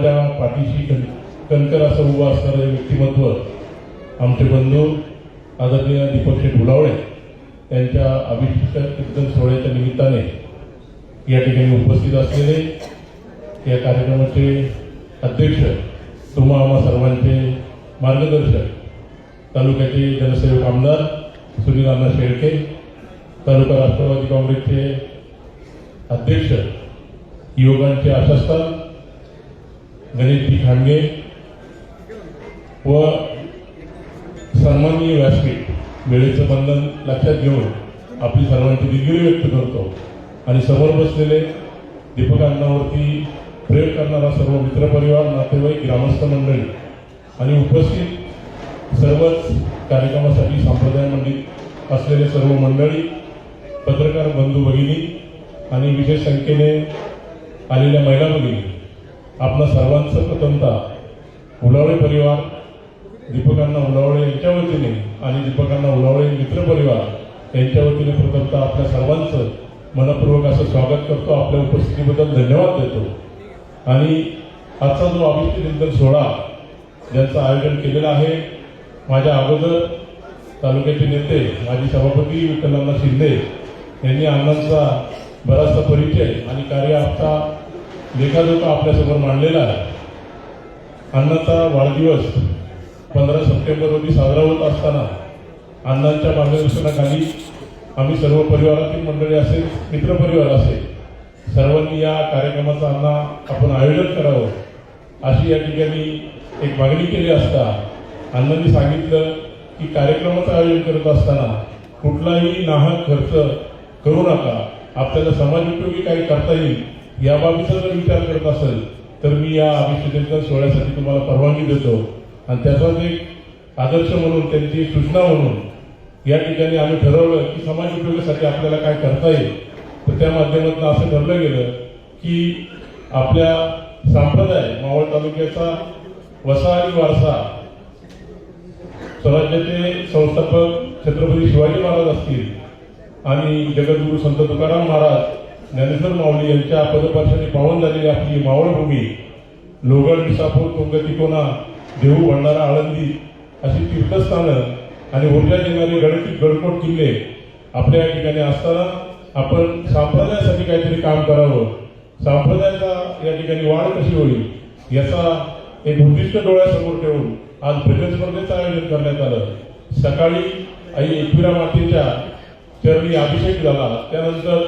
सर्वांच्या पाठीशी कणकर असं उभं असणारं व्यक्तिमत्व आमचे बंधू आदरणीय दीपक शेठ भुलावळे यांच्या अभिषेक कीर्तन सोहळ्याच्या निमित्ताने या ठिकाणी उपस्थित असलेले या कार्यक्रमाचे अध्यक्ष, तुम्हा आम्हा सर्वांचे मार्गदर्शक, तालुक्याचे जनसेवक आमदार सुनील अण्णा शेळके, तालुका राष्ट्रवादी काँग्रेसचे अध्यक्ष, युवकांचे आशास्थान गणेशजी खांडगे व सन्माननीय व्यासपीठ, वेळेचं बंधन लक्षात घेऊन आपली सर्वांची दिलगिरी व्यक्त करतो आणि समोर बसलेले दीपक अण्णावरती प्रयोग करणारा सर्व मित्रपरिवार, नातेवाईक, ग्रामस्थ मंडळी आणि उपस्थित सर्वच कार्यक्रमासाठी संप्रदाय मंडित असलेले सर्व मंडळी, पत्रकार बंधू भगिनी आणि विशेष संख्येने आलेल्या महिला भगिनी, आपल्या सर्वांचं प्रथमतः उलावळे परिवार, दीपक अण्णा उलावळे यांच्या वतीने आणि दीपक अण्णा उलावळे मित्रपरिवार यांच्या वतीने प्रथमतः आपल्या सर्वांचं मनपूर्वक असं स्वागत करतो. आपल्या उपस्थितीबद्दल धन्यवाद देतो. आणि आजचा जो अभिषेक कीर्तन सोहळा ज्यांचं आयोजन केलेलं आहे, माझ्या अगोदर तालुक्याचे नेते माजी सभापती विठ्ठल शिंदे यांनी अण्णांचा बराचसा परिचय आणि कार्य आजचा लेखाजोखा आपल्यासमोर मांडलेला आहे. अण्णांचा वाढदिवस 15 सप्टेंबर रोजी साजरा होत असताना अण्णांच्या मार्गदर्शनाखाली आम्ही सर्व परिवारातील मंडळी असेल, मित्रपरिवार असेल, सर्वांनी या कार्यक्रमाचं अण्णा आपण आयोजन करावं अशी या ठिकाणी एक मागणी केली असता अण्णांनी सांगितलं की कार्यक्रमाचं आयोजन करत असताना कुठलाही नाहक खर्च करू नका, आपल्याला समाज उपयोगी काही करता येईल या बाबीचा जर विचार करत असेल तर मी या अभिषेक सोहळ्यासाठी तुम्हाला परवानगी देतो. आणि त्याचाच एक आदर्श म्हणून, त्यांची सूचना म्हणून या ठिकाणी आम्ही ठरवलं की समाज उपयोगासाठी आपल्याला काय करता येईल. तर त्या माध्यमातून असं ठरलं गेलं की आपल्या संप्रदाय मावळ तालुक्याचा वसा आणि वारसा स्वराज्याचे संस्थापक छत्रपती शिवाजी महाराज असतील आणि जगद्गुरू संत तुकाराम महाराज, ज्ञानेश्वर माऊली यांच्या पदस्पर्शाने पावन झालेली आपली मावळभूमी, लोगड, विसापूर, तुंग, तिकोना, देहू, भंडारा, आळंदी अशी तीर्थस्थानं आणि ऊर्जा देणारे गडकोट किल्ले आपल्या या ठिकाणी असताना आपण संप्रदायासाठी काहीतरी काम करावं, संप्रदायाचा या ठिकाणी वाढ कशी होईल याचा एक उद्दिष्ट डोळ्यासमोर ठेवून आज भजन स्पर्धेचं आयोजन करण्यात आलं. सकाळी आई एकविरा मातेच्या चरणी अभिषेक झाला, त्यानंतर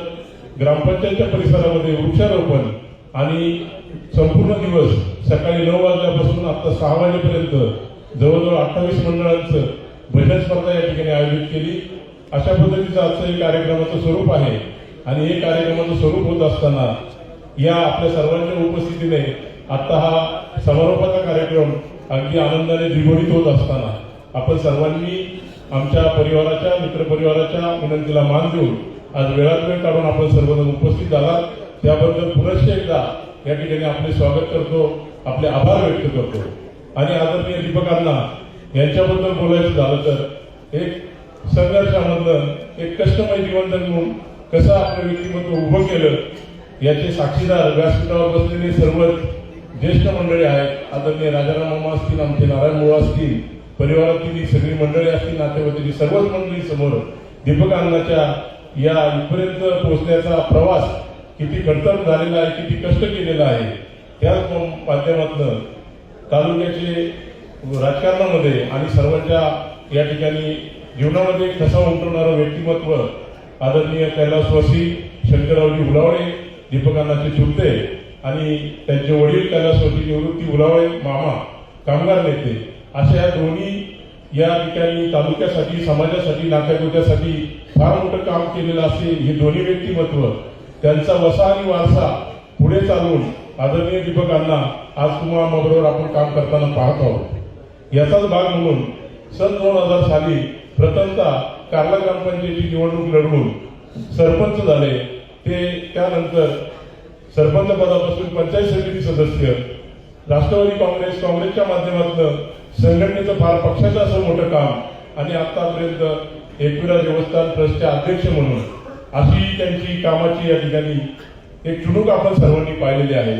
ग्रामपंचायतच्या परिसरामध्ये वृक्षारोपण आणि संपूर्ण दिवस सकाळी 9 वाजल्यापासून आता 6 वाजेपर्यंत जवळजवळ 28 मंडळांचं भजन स्पर्धा या ठिकाणी आयोजित केली. अशा पद्धतीचं आजचं हे कार्यक्रमाचं स्वरूप आहे. आणि हे कार्यक्रमाचं स्वरूप होत असताना या आपल्या सर्वांच्या उपस्थितीने आता हा समारोपाचा कार्यक्रम अगदी आनंदाने द्विगुणित होत असताना आपण सर्वांनी आमच्या परिवाराच्या, मित्रपरिवाराच्या विनंतीला मान देऊन आज वेळात वेळ काढून आपण सर्वजण उपस्थित झाला त्याबद्दल पुनश्च एकदा या ठिकाणी आपले स्वागत करतो, आपले आभार व्यक्त करतो. आणि आदरणीय दीपक अण्णा यांच्याबद्दल बोलायचं झालं तर एक संघर्षामधलं, एक कष्टमय जीवन जगून कसं आपलं व्यक्तिमत्व उभं केलं याचे साक्षीदार व्यासपीठावर बसलेले सर्वच ज्येष्ठ मंडळी आहेत. आदरणीय राजाराम मामा असतील, आमचे नारायण मुळा असतील, परिवारातील ही सगळी मंडळी असतील, नातेवाईकांची सर्वच मंडळी समोर दीपक अण्णाच्या या इथपर्यंत पोहोचण्याचा प्रवास किती खडतर झालेला आहे, किती कष्ट केलेला आहे, त्याच माध्यमातून तालुक्याचे राजकारणामध्ये आणि सर्वांच्या या ठिकाणी जीवनामध्ये ठसा उमटवणारं व्यक्तिमत्व आदरणीय कैलासवासी शंकररावजी उलावळे, दीपक अण्णाचे चुलते आणि त्यांचे वडील कैलासवासी निवृत्ती उलावळे मामा, कामगार नेते, अशा या दोन्ही या ठिकाणी तालुक्यासाठी, समाजासाठी, नात्यागोत्यासाठी फार मोठं काम केलेलं असे हे दोन्ही व्यक्तिमत्व, त्यांचा वसा आणि वारसा पुढे चालवून आदरणीय दीपक अण्णा आज तुम्हाला आपण काम करताना पाहत आहोत. याचाच भाग म्हणून सन 2000 साली प्रथमतः कार्ला ग्रामपंचायतीची निवडणूक लढवून सरपंच झाले. ते त्यानंतर सरपंच पदापासून पंचायत समिती सदस्य, राष्ट्रवादी काँग्रेसच्या माध्यमातून संघटनेचं फार पक्षाचं असं मोठं काम आणि आतापर्यंत एकविरा देवस्थान ट्रस्टचे अध्यक्ष म्हणून अशी त्यांची कामाची या ठिकाणी एक चुणूक आपण सर्वांनी पाहिलेली आहे.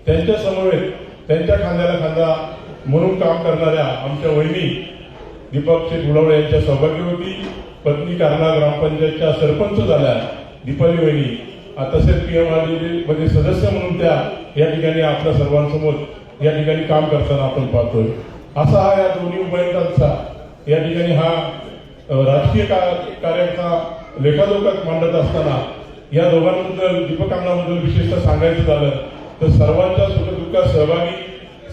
त्यांच्या समवेत त्यांच्या खांद्याला खांदा म्हणून काम करणाऱ्या आमच्या वहिनी दीपक शेठ गुलावळे यांच्या सौभाग्यवती पत्नी कारला ग्रामपंचायतच्या सरपंच झाल्या दीपाली वहिनी, तसेच PMRD मध्ये सदस्य म्हणून त्या या ठिकाणी आपल्या सर्वांसमोर या ठिकाणी काम करताना आपण पाहतोय। असा हा या दोन्ही उमेदवारांचा या ठिकाणी हा राजकीय कार्याचा लेखाजोखा मांडत असताना या दोघांबद्दल दीपकांनाबद्दल विशेषतः सांगायचं झालं तर सर्वांच्या सुखदुःखात सहभागी,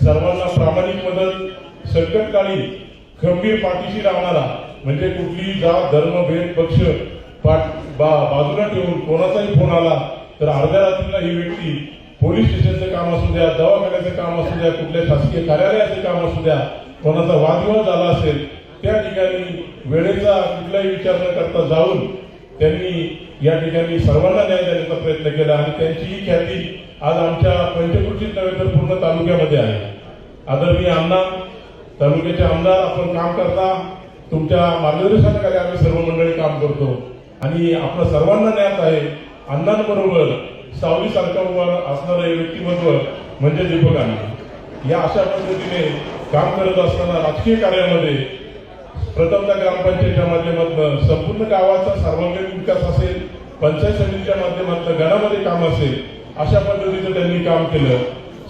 सर्वांना प्रामाणिक मदत, संकटकाळी खंबीर पाठीशी राहणारा, म्हणजे कुठली जात धर्म भेद पक्ष बाजूला ठेवून कोणाचाही फोन आला तर अर्ध्या रात्रीला ही व्यक्ती पोलीस स्टेशनचं काम असू द्या, दवाखान्याचं काम असू द्या, कुठल्या शासकीय कार्यालयाचं काम असू द्या, कोणाचा वादविवाद झाला असेल त्या ठिकाणी वेळेचा कुठलाही विचार न करता जाऊन त्यांनी या ठिकाणी सर्वांना न्याय देण्याचा प्रयत्न केला आणि त्यांची ही ख्याती आज आमच्या पंचक्रोशीत नव्हे तर पूर्ण तालुक्यामध्ये आहे। आदरणीय अण्णा, तालुक्याचे आमदार, आपण काम करता, तुमच्या मार्गदर्शनाखाली आम्ही सर्व मंडळी काम करतो आणि आपल्या सर्वांना ज्ञात आहे अण्णांबरोबर सावलीसारखा उभा असणारं हे व्यक्तिमत्व म्हणजे दीपक अण्णा। या अशा पद्धतीने काम करत असताना राजकीय कार्यामध्ये प्रथमतः ग्रामपंचायतीच्या माध्यमातून संपूर्ण गावाचा सर्वांगीण विकास असेल, पंचायत समितीच्या माध्यमातून गणामध्ये काम असेल, अशा पद्धतीचं त्यांनी काम केलं।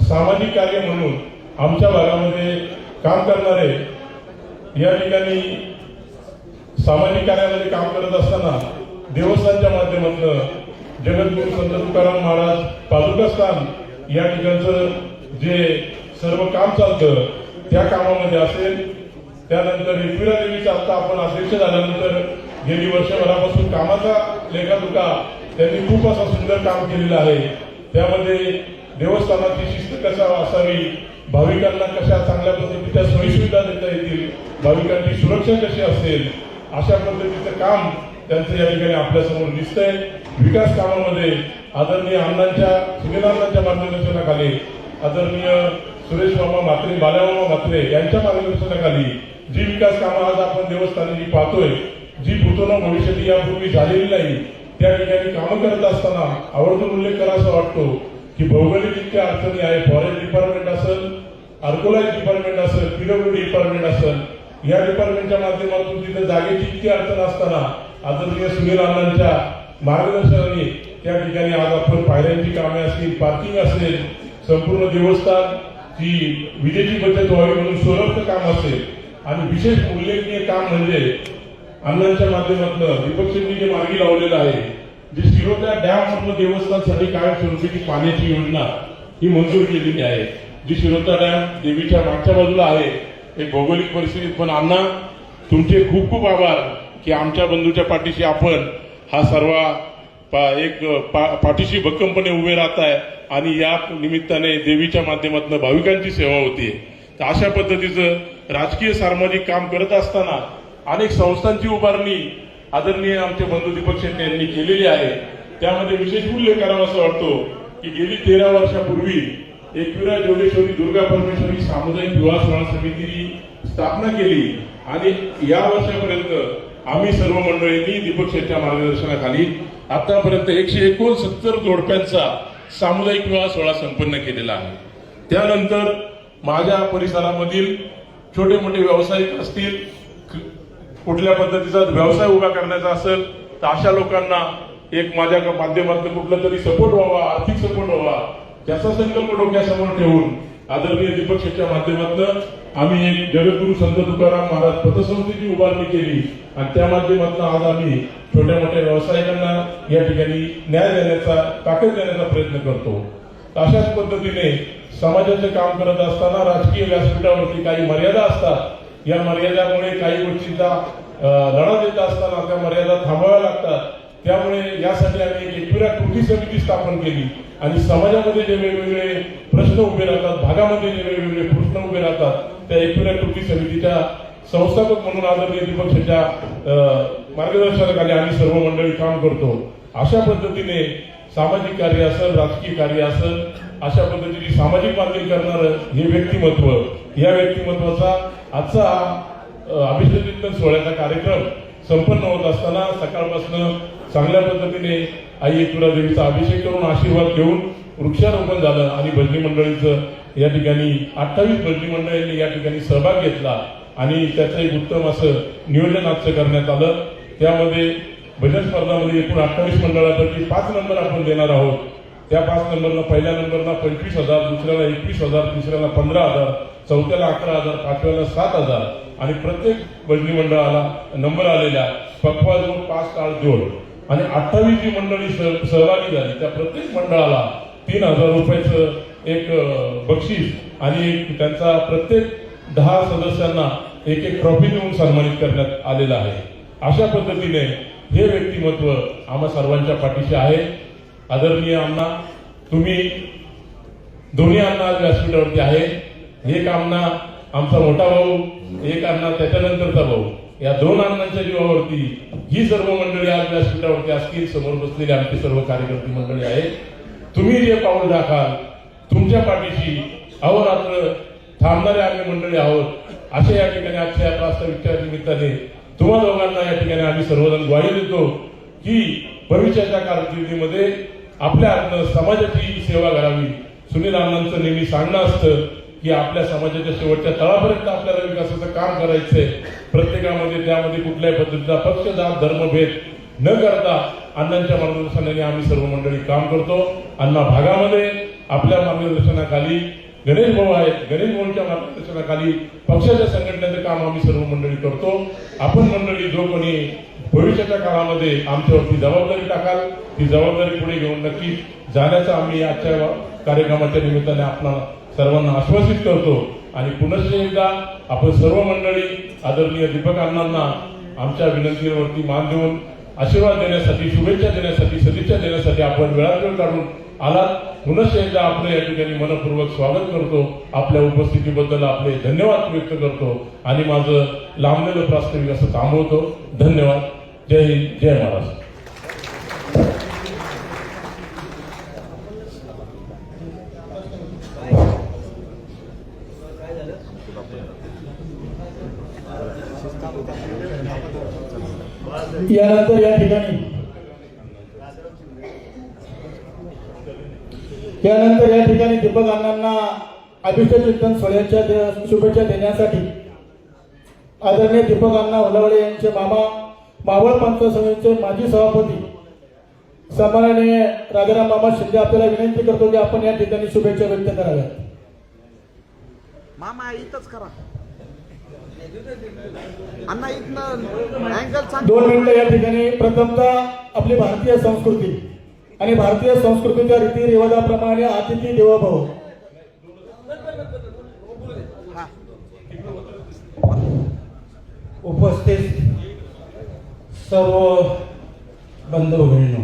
सामाजिक कार्य म्हणून आमच्या भागामध्ये काम करणारे या ठिकाणी सामाजिक कार्यामध्ये काम करत असताना देवस्थानच्या माध्यमातून जगद्गुरु संत तुकाराम महाराज पादुका स्थान या ठिकाणचं जे सर्व काम चालतं त्या कामामध्ये असेल, त्यानंतर एकविरा देवीचा आता आपण अध्यक्ष झाल्यानंतर गेली वर्षभरापासून कामाचा लेखाजोखा त्यांनी खूप असा सुंदर काम केलेलं आहे। त्यामध्ये देवस्थानाची शिस्त कशा असावी, भाविकांना कशा चांगल्या पद्धतीच्या सोयीसुविधा देता येतील, भाविकांची सुरक्षा कशी असेल, अशा पद्धतीचं काम त्यांचं या ठिकाणी आपल्या समोर दिसतंय। विकास कामामध्ये आदरणीय अण्णांच्या सुनीलांच्या मार्गदर्शनाखाली, आदरणीय सुरेश मामा म्हात्रे, बाल्यामामा म्हात्रे यांच्या मार्गदर्शनाखाली जी विकास कामं आज आपण देवस्थानाची पाहतोय, जी भूतोन भविष्यात यापूर्वी झालेली नाही, त्या ठिकाणी कामं करत असताना आवर्जून उल्लेख करावा वाटतो की भौगोलिक इतक्या अडचणी आहे, फॉरेस्ट डिपार्टमेंट असेल, आर्कोलॉजी डिपार्टमेंट असेल, PWD डिपार्टमेंट असेल, या डिपार्टमेंटच्या माध्यमातून तिथे जागेची इतकी अडचण असताना आदरणीय सुनील अण्णांच्या मार्गदर्शनाने त्या ठिकाणी आज आपण पायऱ्यांची कामे असतील, पार्किंग असेल, संपूर्ण देवस्थानची विजेची बचत व्हावी म्हणून सोलरचं काम असेल आणि विशेष उल्लेखनीय काम म्हणजे अण्णांच्या माध्यमातून दीपक शेट्टी जे मार्गी लावलेलं आहे, जे शिरोटा डॅम म्हणून देवस्थानसाठी कायमस्वरूपी पाण्याची योजना ही मंजूर केलेली आहे, जी शिरोटा डॅम देवीच्या मागच्या बाजूला आहे। एक भौगोलिक परिस्थितीत पण अण्णा तुमचे खूप खूप आभार की आमच्या बंधूच्या पाठीशी आपण हा सर्व पाठीशी भक्कमपणे उभे राहताय आणि या निमित्ताने देवीच्या माध्यमातून भाविकांची सेवा होती। तर अशा पद्धतीचं राजकीय सामाजिक काम करत असताना अनेक संस्थांची उभारणी आदरणीय आमचे बंधू दीपक शेट्टी यांनी केलेली आहे। त्यामध्ये विशेष उल्लेख करावा असं वाटतो की गेली 13 वर्षापूर्वी एकविरा जोगेश्वरी दुर्गा परमेश्वरी सामुदायिक विवाह सोहळा समितीची स्थापना केली आणि या वर्षापर्यंत आम्ही सर्व मंडळींनी दीपक शेट्टीच्या मार्गदर्शनाखाली आतापर्यंत 169 जोडप्यांचा सामुदायिक विवाह सोहळा संपन्न केलेला आहे। त्यानंतर माझ्या परिसरामधील छोटे मोठे व्यावसायिक असतील, कुठल्या पद्धतीचा व्यवसाय उभा करण्याचा असेल तर अशा लोकांना एक माझ्या माध्यमातून कुठला तरी सपोर्ट व्हावा, आर्थिक सपोर्ट व्हावा, त्याचा संकल्प डोक्यासमोर ठेवून आदरणीय दीपक शेट्टीच्या माध्यमातून आम्ही एक जगद्गुरु संत तुकाराम महाराज पतसंस्थेची उभारणी केली आणि त्या माध्यमातून आज आम्ही छोट्या मोठ्या व्यावसायिकांना या ठिकाणी न्याय देण्याचा, ताकद देण्याचा प्रयत्न करतो। अशाच पद्धतीने समाजाचे काम करत असताना राजकीय व्यासपीठावरती काही मर्यादा असतात, या मर्यादामुळे काही गोष्टींचा लढा देत असताना त्या मर्यादा थांबवाव्या लागतात। त्यामुळे यासाठी आम्ही एक एकविरा कृती समिती स्थापन केली आणि समाजामध्ये जे वेगवेगळे प्रश्न उभे राहतात, भागामध्ये जे वेगवेगळे प्रश्न उभे राहतात, त्या एकविरा कृती समितीच्या संस्थापक म्हणून आदरणीय दीपक शेट्टीच्या मार्गदर्शनाखाली आम्ही सर्व मंडळी काम करतो। अशा पद्धतीने सामाजिक कार्य असेल, राजकीय कार्य असेल, अशा पद्धतीने सामाजिक माध्यम करणारं हे व्यक्तिमत्व, या व्यक्तिमत्वाचा आजचा अभिषेक कीर्तन सोहळ्याचा कार्यक्रम संपन्न होत असताना सकाळपासून चांगल्या पद्धतीने आई एकविरा देवीचा अभिषेक करून आशीर्वाद घेऊन वृक्षारोपण झालं आणि भजनी मंडळीचं या ठिकाणी 28 भजनी मंडळांनी या ठिकाणी सहभाग घेतला आणि त्याचं एक उत्तम असं नियोजन आजचं करण्यात आलं। त्यामध्ये भजन स्पर्धामध्ये एकूण 28 मंडळापैकी 5 नंबर आपण देणार आहोत। त्या 5 नंबरला पहिल्या नंबरला 25,000, दुसऱ्याला 21,000, तिसऱ्याला 15,000, चौथ्याला 11,000, पाचव्याला 7,000 आणि प्रत्येक भजनी मंडळाला नंबर आलेल्या पक्वा जोड 5 ताळ जोड आणि 28 जी मंडळी सहभागी झाली त्या प्रत्येक मंडळाला 3,000 रुपयाचं एक बक्षीस आणि एक त्यांचा प्रत्येक 10 सदस्यांना एक ट्रॉफी देऊन सन्मानित करण्यात आलेला आहे। अशा पद्धतीने हे व्यक्तिमत्व आम्हा सर्वांच्या पाठीशी आहे। आदरणीय अण्णा, तुम्ही दोन्ही अण्णा आज व्यासपीठावरती आहे। एक अण्णा आमचा मोठा भाऊ, एक अण्णा त्याच्यानंतरचा भाऊ, या 2 अण्णांच्या जीवावरती ही सर्व मंडळी आज व्यासपीठावरती असतील। समोर बसलेली आमची सर्व कार्यकर्ते मंडळी आहेत। तुम्ही जे पाऊल टाकाल तुमच्या पाठीशी अहोरात्र थांबणारे आम्ही मंडळी आहोत। अशा या ठिकाणी आजच्या या प्रास्ताविकच्या निमित्ताने तुम्हा दोघांना या ठिकाणी आम्ही सर्वजण ग्वाही देतो की भविष्याच्या कारकिर्दीमध्ये आपल्या हातनं समाजाची सेवा करावी। सुनील अण्णांचं नेहमी सांगणं असतं की आपल्या समाजाच्या शेवटच्या तळापर्यंत आपल्याला विकासाचं काम करायचंय। प्रत्येकामध्ये त्यामध्ये कुठल्याही पद्धतीचा पक्ष, जात, धर्मभेद न करता अण्णांच्या मार्गदर्शनाने आम्ही सर्व मंडळी काम करतो। अण्णा भागामध्ये आपल्या मार्गदर्शनाखाली गणेश भाऊ आहेत, गणेश भाऊंच्या मार्गदर्शनाखाली पक्षाच्या संघटनेचं काम आम्ही सर्व मंडळी करतो। आपण मंडळी जो कोणी भविष्याच्या काळामध्ये आमच्यावरती जबाबदारी टाकाल ती जबाबदारी पुढे घेऊन नक्की जाण्याचा आम्ही आजच्या कार्यक्रमाच्या निमित्ताने आपला सर्वांना आश्वासित करतो। आणि पुनश्च एकदा आपण सर्व मंडळी आदरणीय दीपक अण्णांना आमच्या विनंतीवरती मान देऊन आशीर्वाद देण्यासाठी, शुभेच्छा देण्यासाठी, सदिच्छा देण्यासाठी आपण वेळात वेळ काढून आलात। पुनश्च एकदा आपलं या ठिकाणी मनपूर्वक स्वागत करतो। आपल्या उपस्थितीबद्दल आपले धन्यवाद व्यक्त करतो आणि माझं लांबलेलं प्रास्ताविक असं थांबवतो। धन्यवाद। जय हिंद, जय महाराष्ट्र। यानंतर या ठिकाणी दीपक अण्णांना अभिष्ट चिंतन सोहळ्याच्या शुभेच्छा देण्यासाठी आदरणीय दीपक अण्णा होलावळे यांचे मामा, मावळ पंचायत समितीचे माजी सभापती सन्माननीय राजाराम मामा शिंदे आपल्याला विनंती करतो की आपण या ठिकाणी शुभेच्छा व्यक्त कराव्यात। मामा इथंच करा अण्णा, इथनं अँगल 2 मिनिटं या ठिकाणी प्रथमतः आपली भारतीय संस्कृती आणि भारतीय संस्कृतीच्या रीती रिवाजाप्रमाणे अतिथी देवो भव। उपस्थित सर्व बंधू भगिनींनो,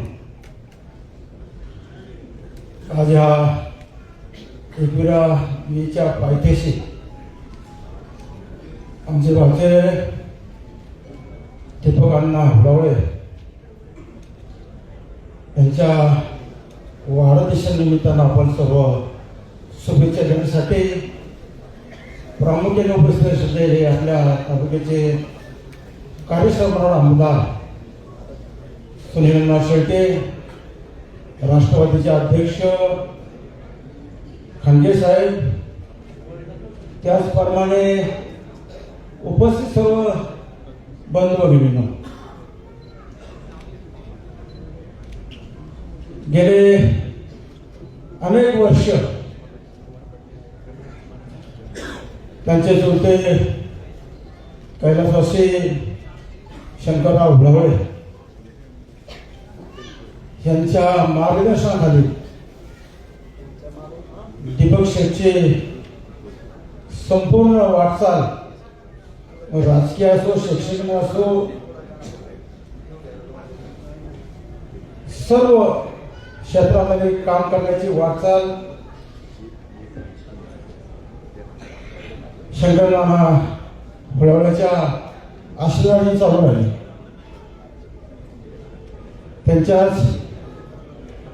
आज ह्या एकविरावीच्या पायथ्याशी आमचे भाचे दीपक अण्णा होलावळे यांच्या वाढदिवसानिमित्तानं आपण सर्व शुभेच्छा देण्यासाठी प्रामुख्याने उपस्थित असलेले आपल्या तालुक्याचे कार्यसम्राट आमदार सुनील शेळके, राष्ट्रवादीचे अध्यक्ष खांदे साहेब, त्याचप्रमाणे उपस्थित सर्व बंधू भगिनींनो, गेले अनेक वर्ष त्यांचे चुलते कैलासवासी शंकरराव होलावळे यांच्या मार्गदर्शनाखाली दीपक शेठचे संपूर्ण वाटचाल, राजकीय असो, शैक्षणिक असो, सर्व क्षेत्रामध्ये काम करण्याची वाटचाल शंकरराव होलावळेच्या आशीर्वादाने चालू राहिली। त्यांच्याच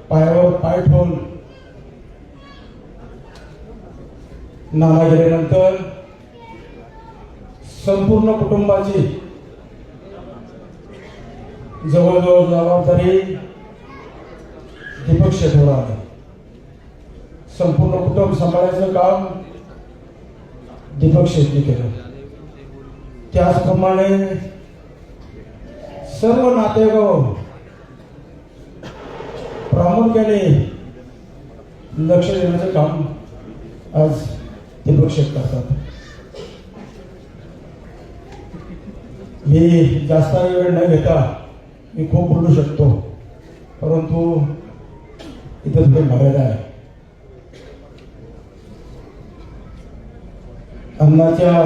पायावर पाय ठेवून नाना गेल्यानंतर संपूर्ण कुटुंबाची जवळजवळ जबाबदारी दीपक शेठवर आली। संपूर्ण कुटुंब सांभाळायचं काम दीपक शेट्टी केलं. त्याचप्रमाणे सर्व नातेगाव प्रामुख्याने लक्ष देण्याचं काम आज दीपक शेट्टी करतात. मी जास्त वेळ न घेता मी खूप बोलू शकतो, परंतु इथं थोडी मर्यादा आहे. अण्णाच्या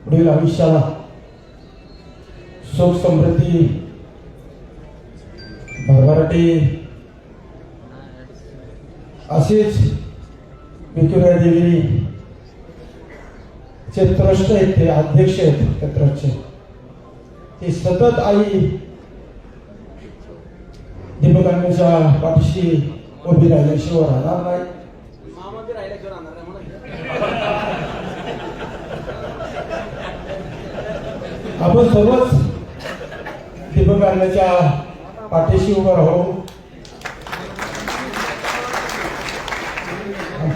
पुढील आयुष्याला सुख समृद्धी भरभराटी असेच विक्युरा देवी चे ट्रस्ट आहेत, ते अध्यक्ष आहेत त्या ट्रस्टचे, ते सतत आई दीपकांच्या पाठीशी उभी राहिल्याशिवाय राहणार नाही. आपण सर्वच दीपकांच्या पाठीशी उभं राहू.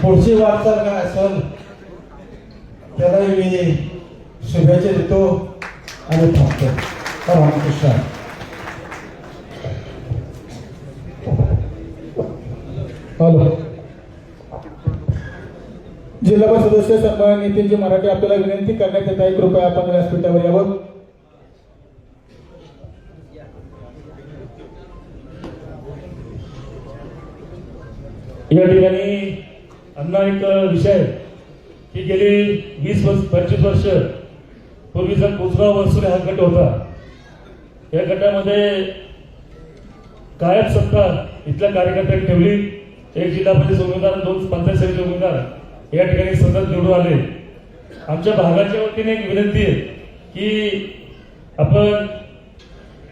पुढची वाटचाल काय असेल त्यालाही मी शुभेच्छा देतो आणि थांबतो. रामकृष्ण. हॅलो. जिल्हा परिषद सदस्य सन्माननीय नितीनजी मराठे, आपल्याला विनंती करण्यात येत आहे, कृपया आपण व्यासपीठावर यावं. या ठिकाणी अण्णा एक विषय की गेली 20-25 वर्ष पूर्वीचा कोसगाव वरसुले हा गट होता. या गटामध्ये कायम सत्ता इथल्या कार्यकर्त्यांनी ठेवली. एक जिल्हा परिषद उमेदवार, 2 पंचायत समिती उमेदवार या ठिकाणी सतत निवडून आले. आमच्या भागाच्या वतीने एक विनंती आहे की आपण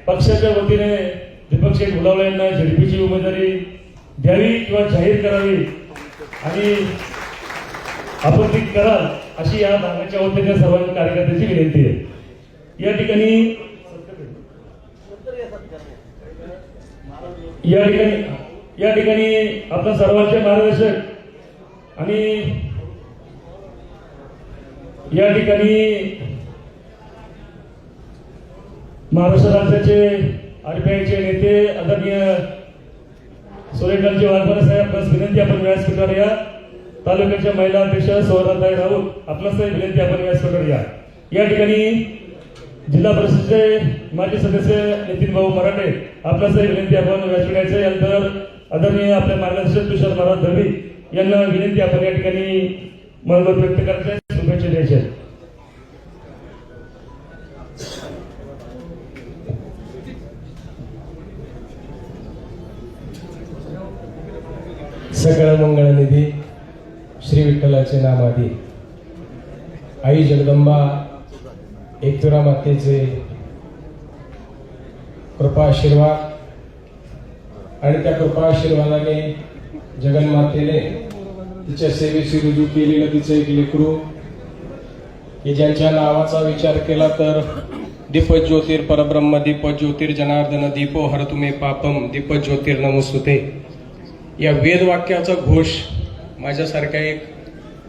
पक्षाच्या वतीने दीपक शेठ गुलावळे यांना झेडपीची उमेदवारी द्यावी किंवा जाहीर करावी आणि आपण ती कराल अशी या भागाच्या वतीने सर्व कार्यकर्त्यांची विनंती आहे. या ठिकाणी आपल्या सर्वांचे मार्गदर्शक आणि या ठिकाणी महाराष्ट्र राज्याचे आरपीआयचे नेते आदरणीय सूर्यकांतजी वाघमारे साहेब, आपणास विनंती आपण व्यासपीठावर या. तालुक्याच्या महिला अध्यक्ष सौरभताई राऊत, आपणास विनंती आपण व्यासपीठावर या. या ठिकाणी जिल्हा परिषदेचे माजी सदस्य नितीन भाऊ मराठे, आपणास विनंती आपण व्यासपीठाचे. यानंतर आदरणीय आपल्या मार्गदर्शक तुषार महाराज दळवी यांना विनंती आपण या ठिकाणी मनोगत व्यक्त करायचे, शुभेच्छा द्यायच्या. सकळ मंगळनिधी श्री विठ्ठलाचे नाम आधी. आई जगदंबा एकविरा मातेचे कृपा आशीर्वाद आणि त्या कृपा आशीर्वादाने जगन्मातेने तिच्या सेवेची रुजू केलेलं तिचं एक लेकरू की ज्यांच्या नावाचा विचार केला तर दीप ज्योतिर परब्रह्म दीप ज्योतिर जनार्दन दीपो हरतुमे पापम दीप ज्योतिर नमोस्तुते या वेदवाक्याचा घोष माझ्यासारख्या एक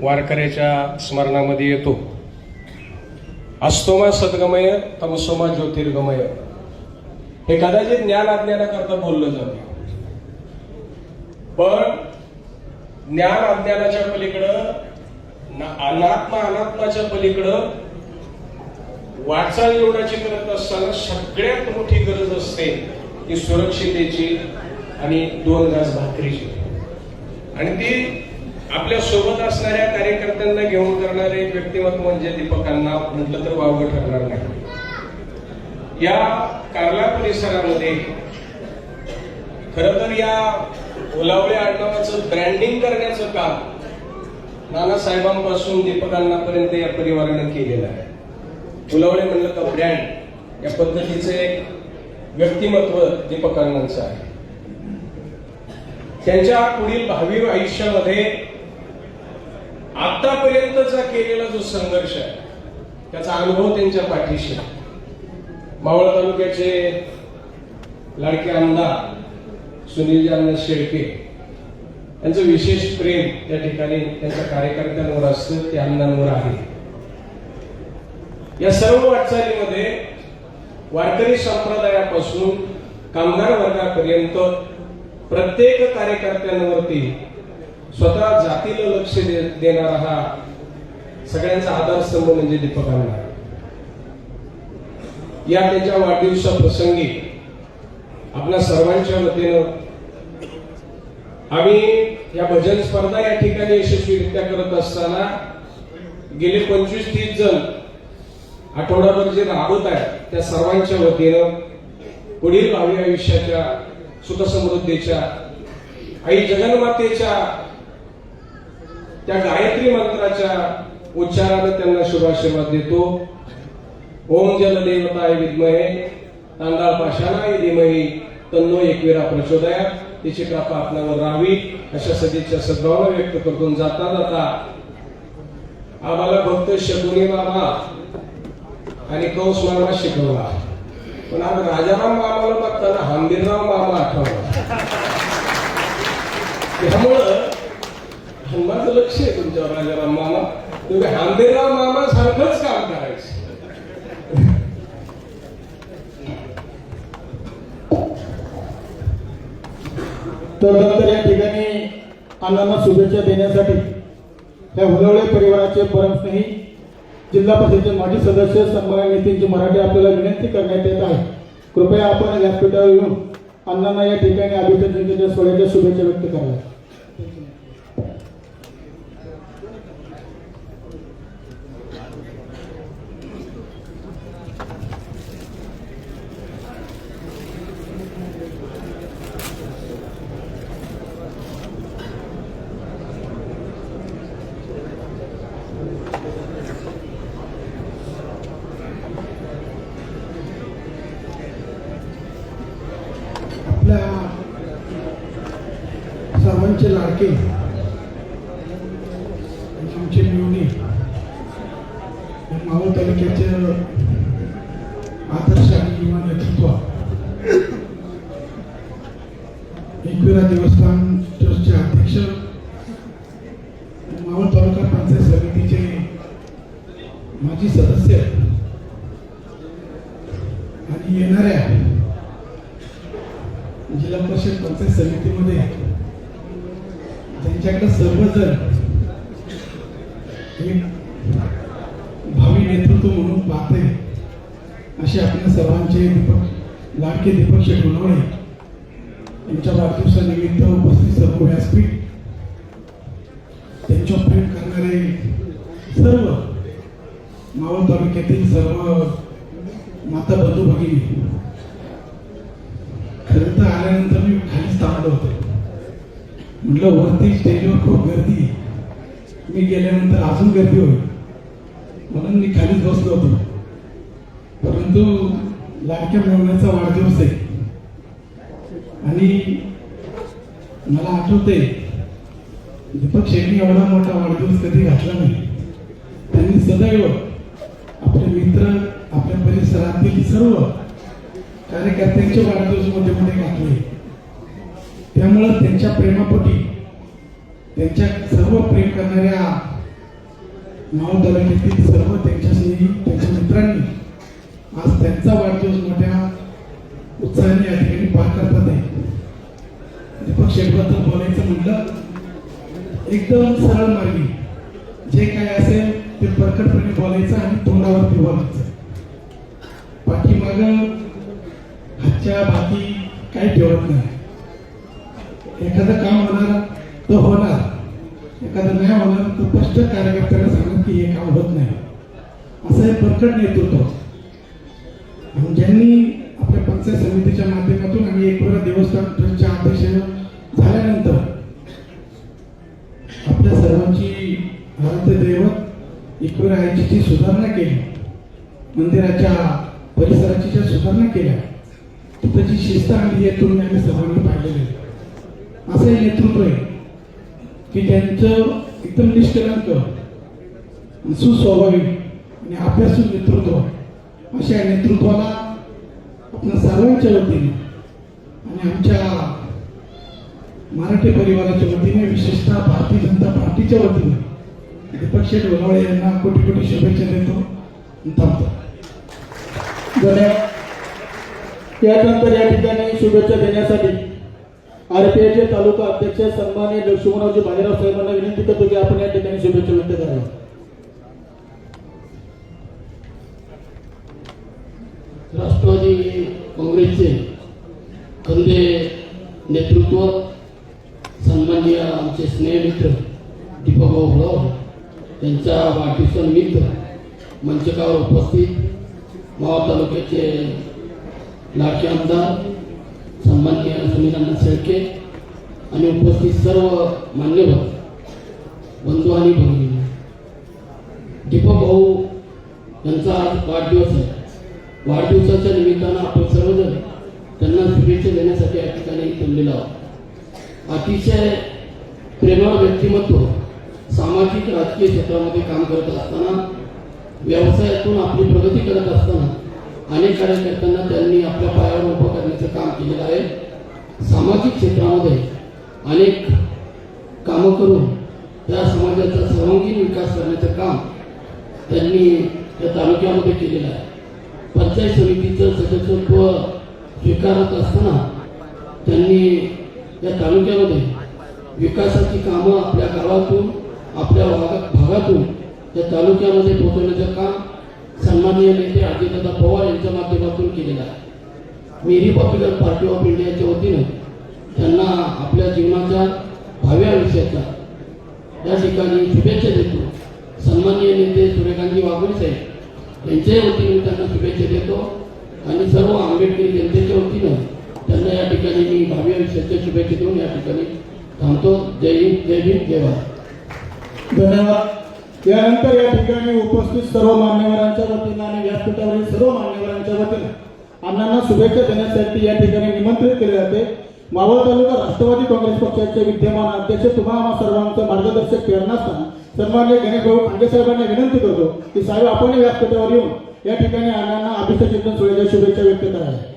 वारकऱ्याच्या स्मरणामध्ये येतो. अस्तोमा सद्गमय तमसोमा ज्योतिर्गमय. हे कदाचित ज्ञान अज्ञानाकरता बोललं जातं, पण ज्ञान अज्ञानाच्या पलीकडं अनात्मा अनात्माच्या पलीकडं वाटचाल निवडायची करत असताना सगळ्यात मोठी गरज असते ती सुरक्षितेची आणि 2 घास भाकरीची. आणि ती आपल्या सोबत असणाऱ्या कार्यकर्त्यांना घेऊन करणारे व्यक्तिमत्व म्हणजे दीपकांना म्हटलं तर वावगं ठरणार नाही. या कार्ला परिसरामध्ये खरं तर या गुलावळे आडनावाचं ब्रँडिंग करण्याचं काम नानासाहेबांपासून दीपकांनापर्यंत या परिवाराने केलेलं आहे. गुलावळे म्हणलं का ब्रँड, या पद्धतीचे व्यक्तिमत्व दीपकांनाचं आहे. त्यांच्या पुढील भावी आयुष्यामध्ये आतापर्यंतचा केलेला जो संघर्ष आहे त्याचा अनुभव त्यांच्या पाठीशी. मावळ तालुक्याचे लाडके आमदार सुनीलजी शेळके यांचं विशेष प्रेम या ठिकाणी त्यांच्या कार्यकर्त्यांवर असतं, ते अण्णांवर आहे. या सर्व वाटचालीमध्ये वारकरी संप्रदायापासून कामगार वर्गापर्यंत प्रत्येक कार्यकर्त्यांवरती स्वतः जातीला लक्ष देणारा हा सगळ्यांचा आधारस्तंभ म्हणजे दीपक अण्णा. या त्याच्या वाढदिवसाप्रसंगी आपल्या सर्वांच्या वतीनं आम्ही या भजन स्पर्धा या ठिकाणी यशस्वीरित्या करत असताना गेले 25-30 जण आठवडाभर जे राबत आहेत त्या सर्वांच्या वतीनं पुढील भावी आयुष्याच्या सुखसमृद्धीच्या आई जगन्मातेच्या त्या गायत्री मंत्राच्या उच्चाराने त्यांना शुभाशीर्वाद देतो. ओम जलदेवताय विद्महे तांडाळ पाषाणाय धीमहि तन्नो एकविरा प्रचोदयात्. तिची कृपा आपल्यावर राहावी अशा सदिच्छा सद्भावना व्यक्त करतो. जाता जाता आम्हाला भक्त शकुनी मामा आणि कंस मामा शिकवला, पण आज राजाराम मामाला बघताना हंबीरराव मामा आठवला. त्यामुळं माझं लक्ष आहे तुमच्यावर राजाराम मामा, तुम्ही हंबीरराव मामा सारखंच काम करायचं. तर नंतर या ठिकाणी अण्णांना शुभेच्छा देण्यासाठी या हुलवळे परिवाराचे परमस्नेही जिल्हा परिषदेचे माजी सदस्य सन्माननीय नितीनजी मराठे आपल्याला विनंती करण्यात येत आहे, कृपया आपण व्यासपीठावर येऊन अण्णांना या ठिकाणी अभिषेक जयंतीच्या सोहळ्याच्या शुभेच्छा व्यक्त कराव्या. आपल्या सर्वांचे लाडके आमचे मिळवणे मावळ तालुक्याचे आदर्श आणि युवा नेतृत्व एकविरा देवस्थान ट्रस्टचे अध्यक्ष, मावळ तालुका पंचायत समितीचे माजी सदस्य आणि येणाऱ्या जिल्हा परिषद पंचायत समितीमध्ये त्यांच्याकडे सर्वजण एक भावी नेतृत्व म्हणून पाहते असे आपल्या सर्वांचे लाडके दीपक शेठ उन्हाळे यांच्या वाढदिवसानिमित्त उपस्थित सर्व व्यासपीठ, त्यांच्यावर प्रेम करणारे सर्व मावळ तालुक्यातील सर्व माता बंधू भगिनी. खरं तर आल्यानंतर मी खालीच थांबलो होतो, म्हटलं वरती स्टेजवर खूप गर्दी, मी गेल्यानंतर अजून गर्दी होईल म्हणून मी खालीच बसलो होतो. परंतु लाडक्या मेवण्याचा वाढदिवस आहे आणि मला आठवते दीपक शेट्टी एवढा मोठा वाढदिवस कधी घातला नाही. त्यांनी सदैव आपले मित्र, आपल्या परिसरातील सर्व कार्यकर्त्यांचे वाढदिवस मोठे मोठे घातले. त्यामुळं त्यांच्या प्रेमापोटी त्यांच्या सर्व प्रेम करणाऱ्या मावळ तालुक्यातील सर्व त्यांच्या स्नेही, त्यांच्या मित्रांनी आज त्यांचा वाढदिवस मोठ्या उत्साहाने या ठिकाणी पार करतात आहे. दीपक शेठबद्दल बोलायचं म्हटलं एकदम सरळ मार्गी जे काय असेल ते परखडपणे बोलायचं आणि तोंडावरती बोलायचं. पाठीमाग हातच्या बाकी काही ठेवत नाही. एखादं काम होणार तर होणार, एखादं नाही होणार तर स्पष्ट कार्यकर्त्याला सांगणार की हे काम होत नाही. असं हे परखड नेतृत्व. आणि ज्यांनी आपल्या पंचायत समितीच्या माध्यमातून आणि एकविरा देवस्थान ट्रस्टच्या अध्यक्ष झाल्यानंतर आपल्या सर्वांची आराध्य दैवत एकविरा आईची जी सुधारणा केली, मंदिराच्या परिसराची ज्या सुधारणा केल्या, त्याची शिस्त आणली आहे तुम्ही आम्ही सर्वांनी पाहिलेले. असं हे नेतृत्व आहे की त्यांचं एकदम निष्कलंक, सुस्वाभाविक आणि अभ्यासू नेतृत्व. अशा नेतृत्वाला आपल्या सर्वांच्या वतीने आणि आमच्या मराठी परिवाराच्या वतीने, विशेषतः भारतीय जनता पार्टीच्या वतीने दीपक शेठ वनवळे यांना कोटी कोटी शुभेच्छा देतो. थांबतो. धन्यवाद. यानंतर या ठिकाणी शुभेच्छा देण्यासाठी आरपीआयचे तालुका अध्यक्ष सन्माननीय लक्ष्मणरावजी भालेराव साहेबांना विनंती करतो की आपण या ठिकाणी शुभेच्छा व्यक्त कराव्या. राष्ट्रवादी काँग्रेसचे खंदे नेतृत्व, सन्माननीय आमचे स्नेहमित्र दीपकभाऊ भोळावळे यांच्या वाढदिवसानिमित्त मंचकावर उपस्थित मावळ तालुक्याचे लाडके आमदार सन्माननीय सुनील शेळके आणि उपस्थित सर्व मान्यवर बंधू आणि भगिनी, दीपक भाऊ यांचा आज वाढदिवस आहे. वाढदिवसाच्या निमित्तानं आपण सर्वजण त्यांना शुभेच्छा देण्यासाठी या ठिकाणी जमलेलो आहोत. अतिशय प्रेमळ व्यक्तिमत्व, सामाजिक राजकीय क्षेत्रामध्ये काम करत असताना, व्यवसायातून आपली प्रगती करत असताना अनेक कार्यकर्त्यांना त्यांनी आपल्या पायावर उभं करण्याचं काम केलेलं आहे. सामाजिक क्षेत्रामध्ये अनेक कामं करून त्या समाजाचा सर्वांगीण विकास करण्याचं काम त्यांनी त्या तालुक्यामध्ये केलेलं आहे. पंचायत समितीचं सदस्यत्व स्वीकारत असताना त्यांनी या तालुक्यामध्ये विकासाची कामं आपल्या गावातून, आपल्या भागातून या तालुक्यामध्ये पोहोचवण्याचं काम सन्माननीय नेते अजितदादा पवार यांच्या माध्यमातून केलेलं आहे. मी रिपब्लिकन पार्टी ऑफ इंडियाच्या वतीनं त्यांना आपल्या जीवनाच्या भावी आयुष्याच्या या ठिकाणी शुभेच्छा देतो. सन्माननीय नेते सूर्यकांतजी वाघोळे साहेब यांच्याही वतीने त्यांना शुभेच्छा देतो आणि सर्व आंबेडकरी जनतेच्या वतीनं त्यांना या ठिकाणी मी भावी आयुष्याच्या शुभेच्छा देऊन या ठिकाणी थांबतो. जय हिंद, जय भीम, जय भारत. धन्यवाद. यानंतर या ठिकाणी उपस्थित सर्व मान्यवरांच्या वतीनं आणि व्यासपीठावरील सर्व मान्यवरांच्या वतीनं अण्णांना शुभेच्छा देण्यासाठी या ठिकाणी निमंत्रित केले जाते. मावळ तालुका राष्ट्रवादी काँग्रेस पक्षाचे विद्यमान अध्यक्ष तुम्हाला सर्वांचं मार्गदर्शक प्रेरणास्थान सन्माननीय गणेशभाऊ खांडे साहेबांना विनंती करतो की साहेब आपण व्यासपीठावर येऊन या ठिकाणी अण्णांना अभिषेक चिंतन सोहळ्याच्या शुभेच्छा व्यक्त कराव्या.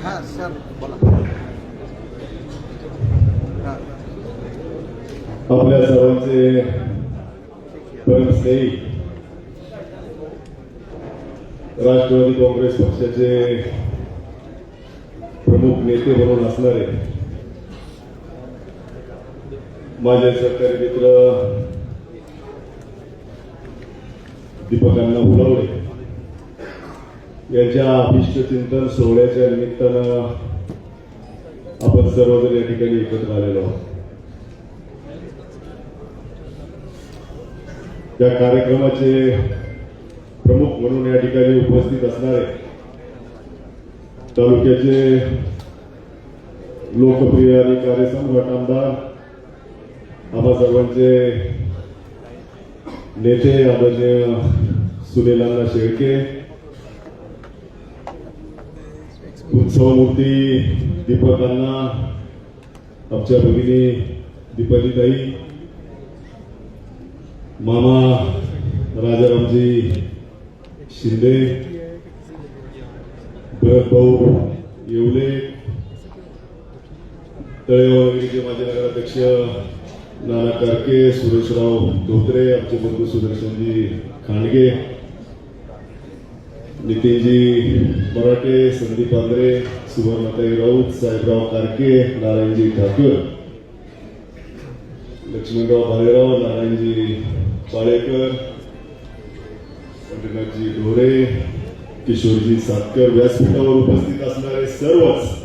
हा सर बोला. हा आपल्या सर्वांचे परमस्नेही राष्ट्रवादी काँग्रेस पक्षाचे प्रमुख नेते म्हणून असणारे माझे सहकारी मित्र दीपकांना भोळावळे यांच्या अभिष्ट चिंतन सोहळ्याच्या निमित्तानं आपण सर्वजण या ठिकाणी एकत्र आलेलो आहोत. या कार्यक्रमाचे प्रमुख म्हणून या ठिकाणी उपस्थित असणारे तालुक्याचे लोकप्रिय आणि कार्यसम्राट आमदार आम्हा सर्वांचे नेते आदरणीय सुनील शेळके, उत्सवमूर्ती दीपकांना, आमच्या भगिनी दीपालीताई, मामा राजारामजी शिंदे, भरत भाऊ येवले, तळेगावचे माझे नगराध्यक्ष नाना कारके, सुरेशराव धोत्रे, आमचे बंधू सुदर्शनजी खांडगे, नितीनजी मराठे, संदीप आंद्रे, सुवर्णताई राऊत, साहेबराव कारके, नारायणजी ठाकूर, लक्ष्मणराव भालेराव, नारायणजी पाळेकर, पंढरीनाथजी ढोरे, किशोरजी सातकर, व्यासपीठावर उपस्थित असणारे सर्वच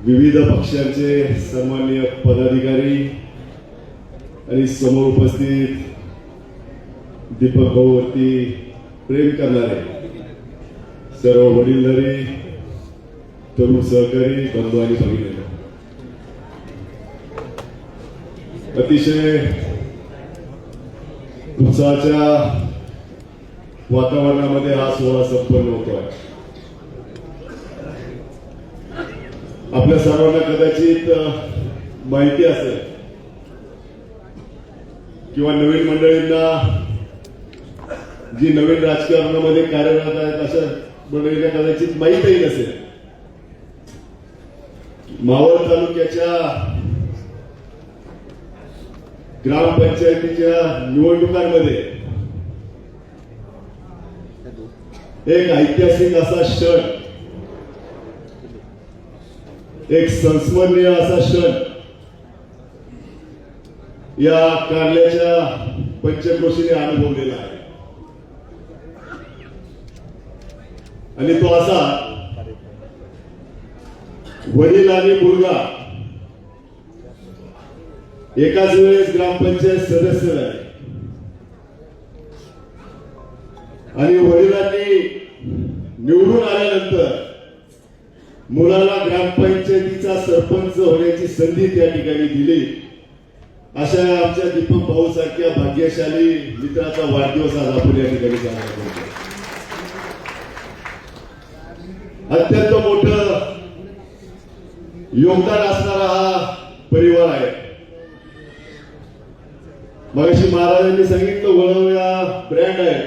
विविध पक्षांचे सन्माननीय पदाधिकारी आणि समोर उपस्थित दीपक भाऊवरती प्रेम करणारे सर्व वडीलधारी तरुण सहकारी बंधू आणि भगिनी, अतिशय उत्साहाच्या वातावरणामध्ये हा सोहळा संपन्न होतो आहे. आपल्या सर्वांना कदाचित माहिती असेल किंवा नवीन मंडळींना जी नवीन राजकारणामध्ये कार्यरत आहेत अशा मंडळींना कदाचित माहीतही नसेल. मावळ तालुक्याच्या ग्रामपंचायतीच्या निवडणुकांमध्ये एक ऐतिहासिक असा क्षण, एक संस्मरणीय असा क्षण या कारल्याच्या पंचक्रोशीने अनुभवलेला आहे. आणि तो असा, वडील आणि मुलगा एकाच वेळेस ग्रामपंचायत सदस्य झाले आणि वडिलांनी निवडून आल्यानंतर मुलाला ग्रामपंचायतीचा सरपंच होण्याची संधी त्या ठिकाणी दिली. अशा आमच्या दीपक भाऊ सारख्या भाग्यशाली मित्राचा वाढदिवस आज आपण या ठिकाणी साजरा करतो. अत्यंत मोठं योगदान असणारा हा परिवार आहे. मगाशी महाराजांनी सांगितलं, वळवया ब्रँड आहे.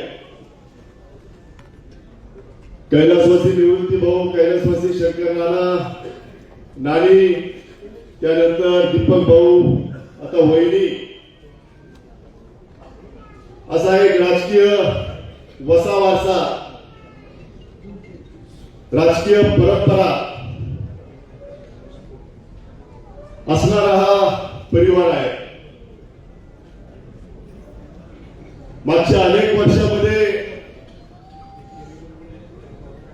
कैलासवासी निवृत्ती भाऊ, कैलासवासी शंकर नानी, त्यानंतर दीपक भाऊ, आता वहिनी, असा एक राजकीय वसा वारसा, राजकीय परंपरा असणारा हा परिवार आहे. मागच्या अनेक वर्षामध्ये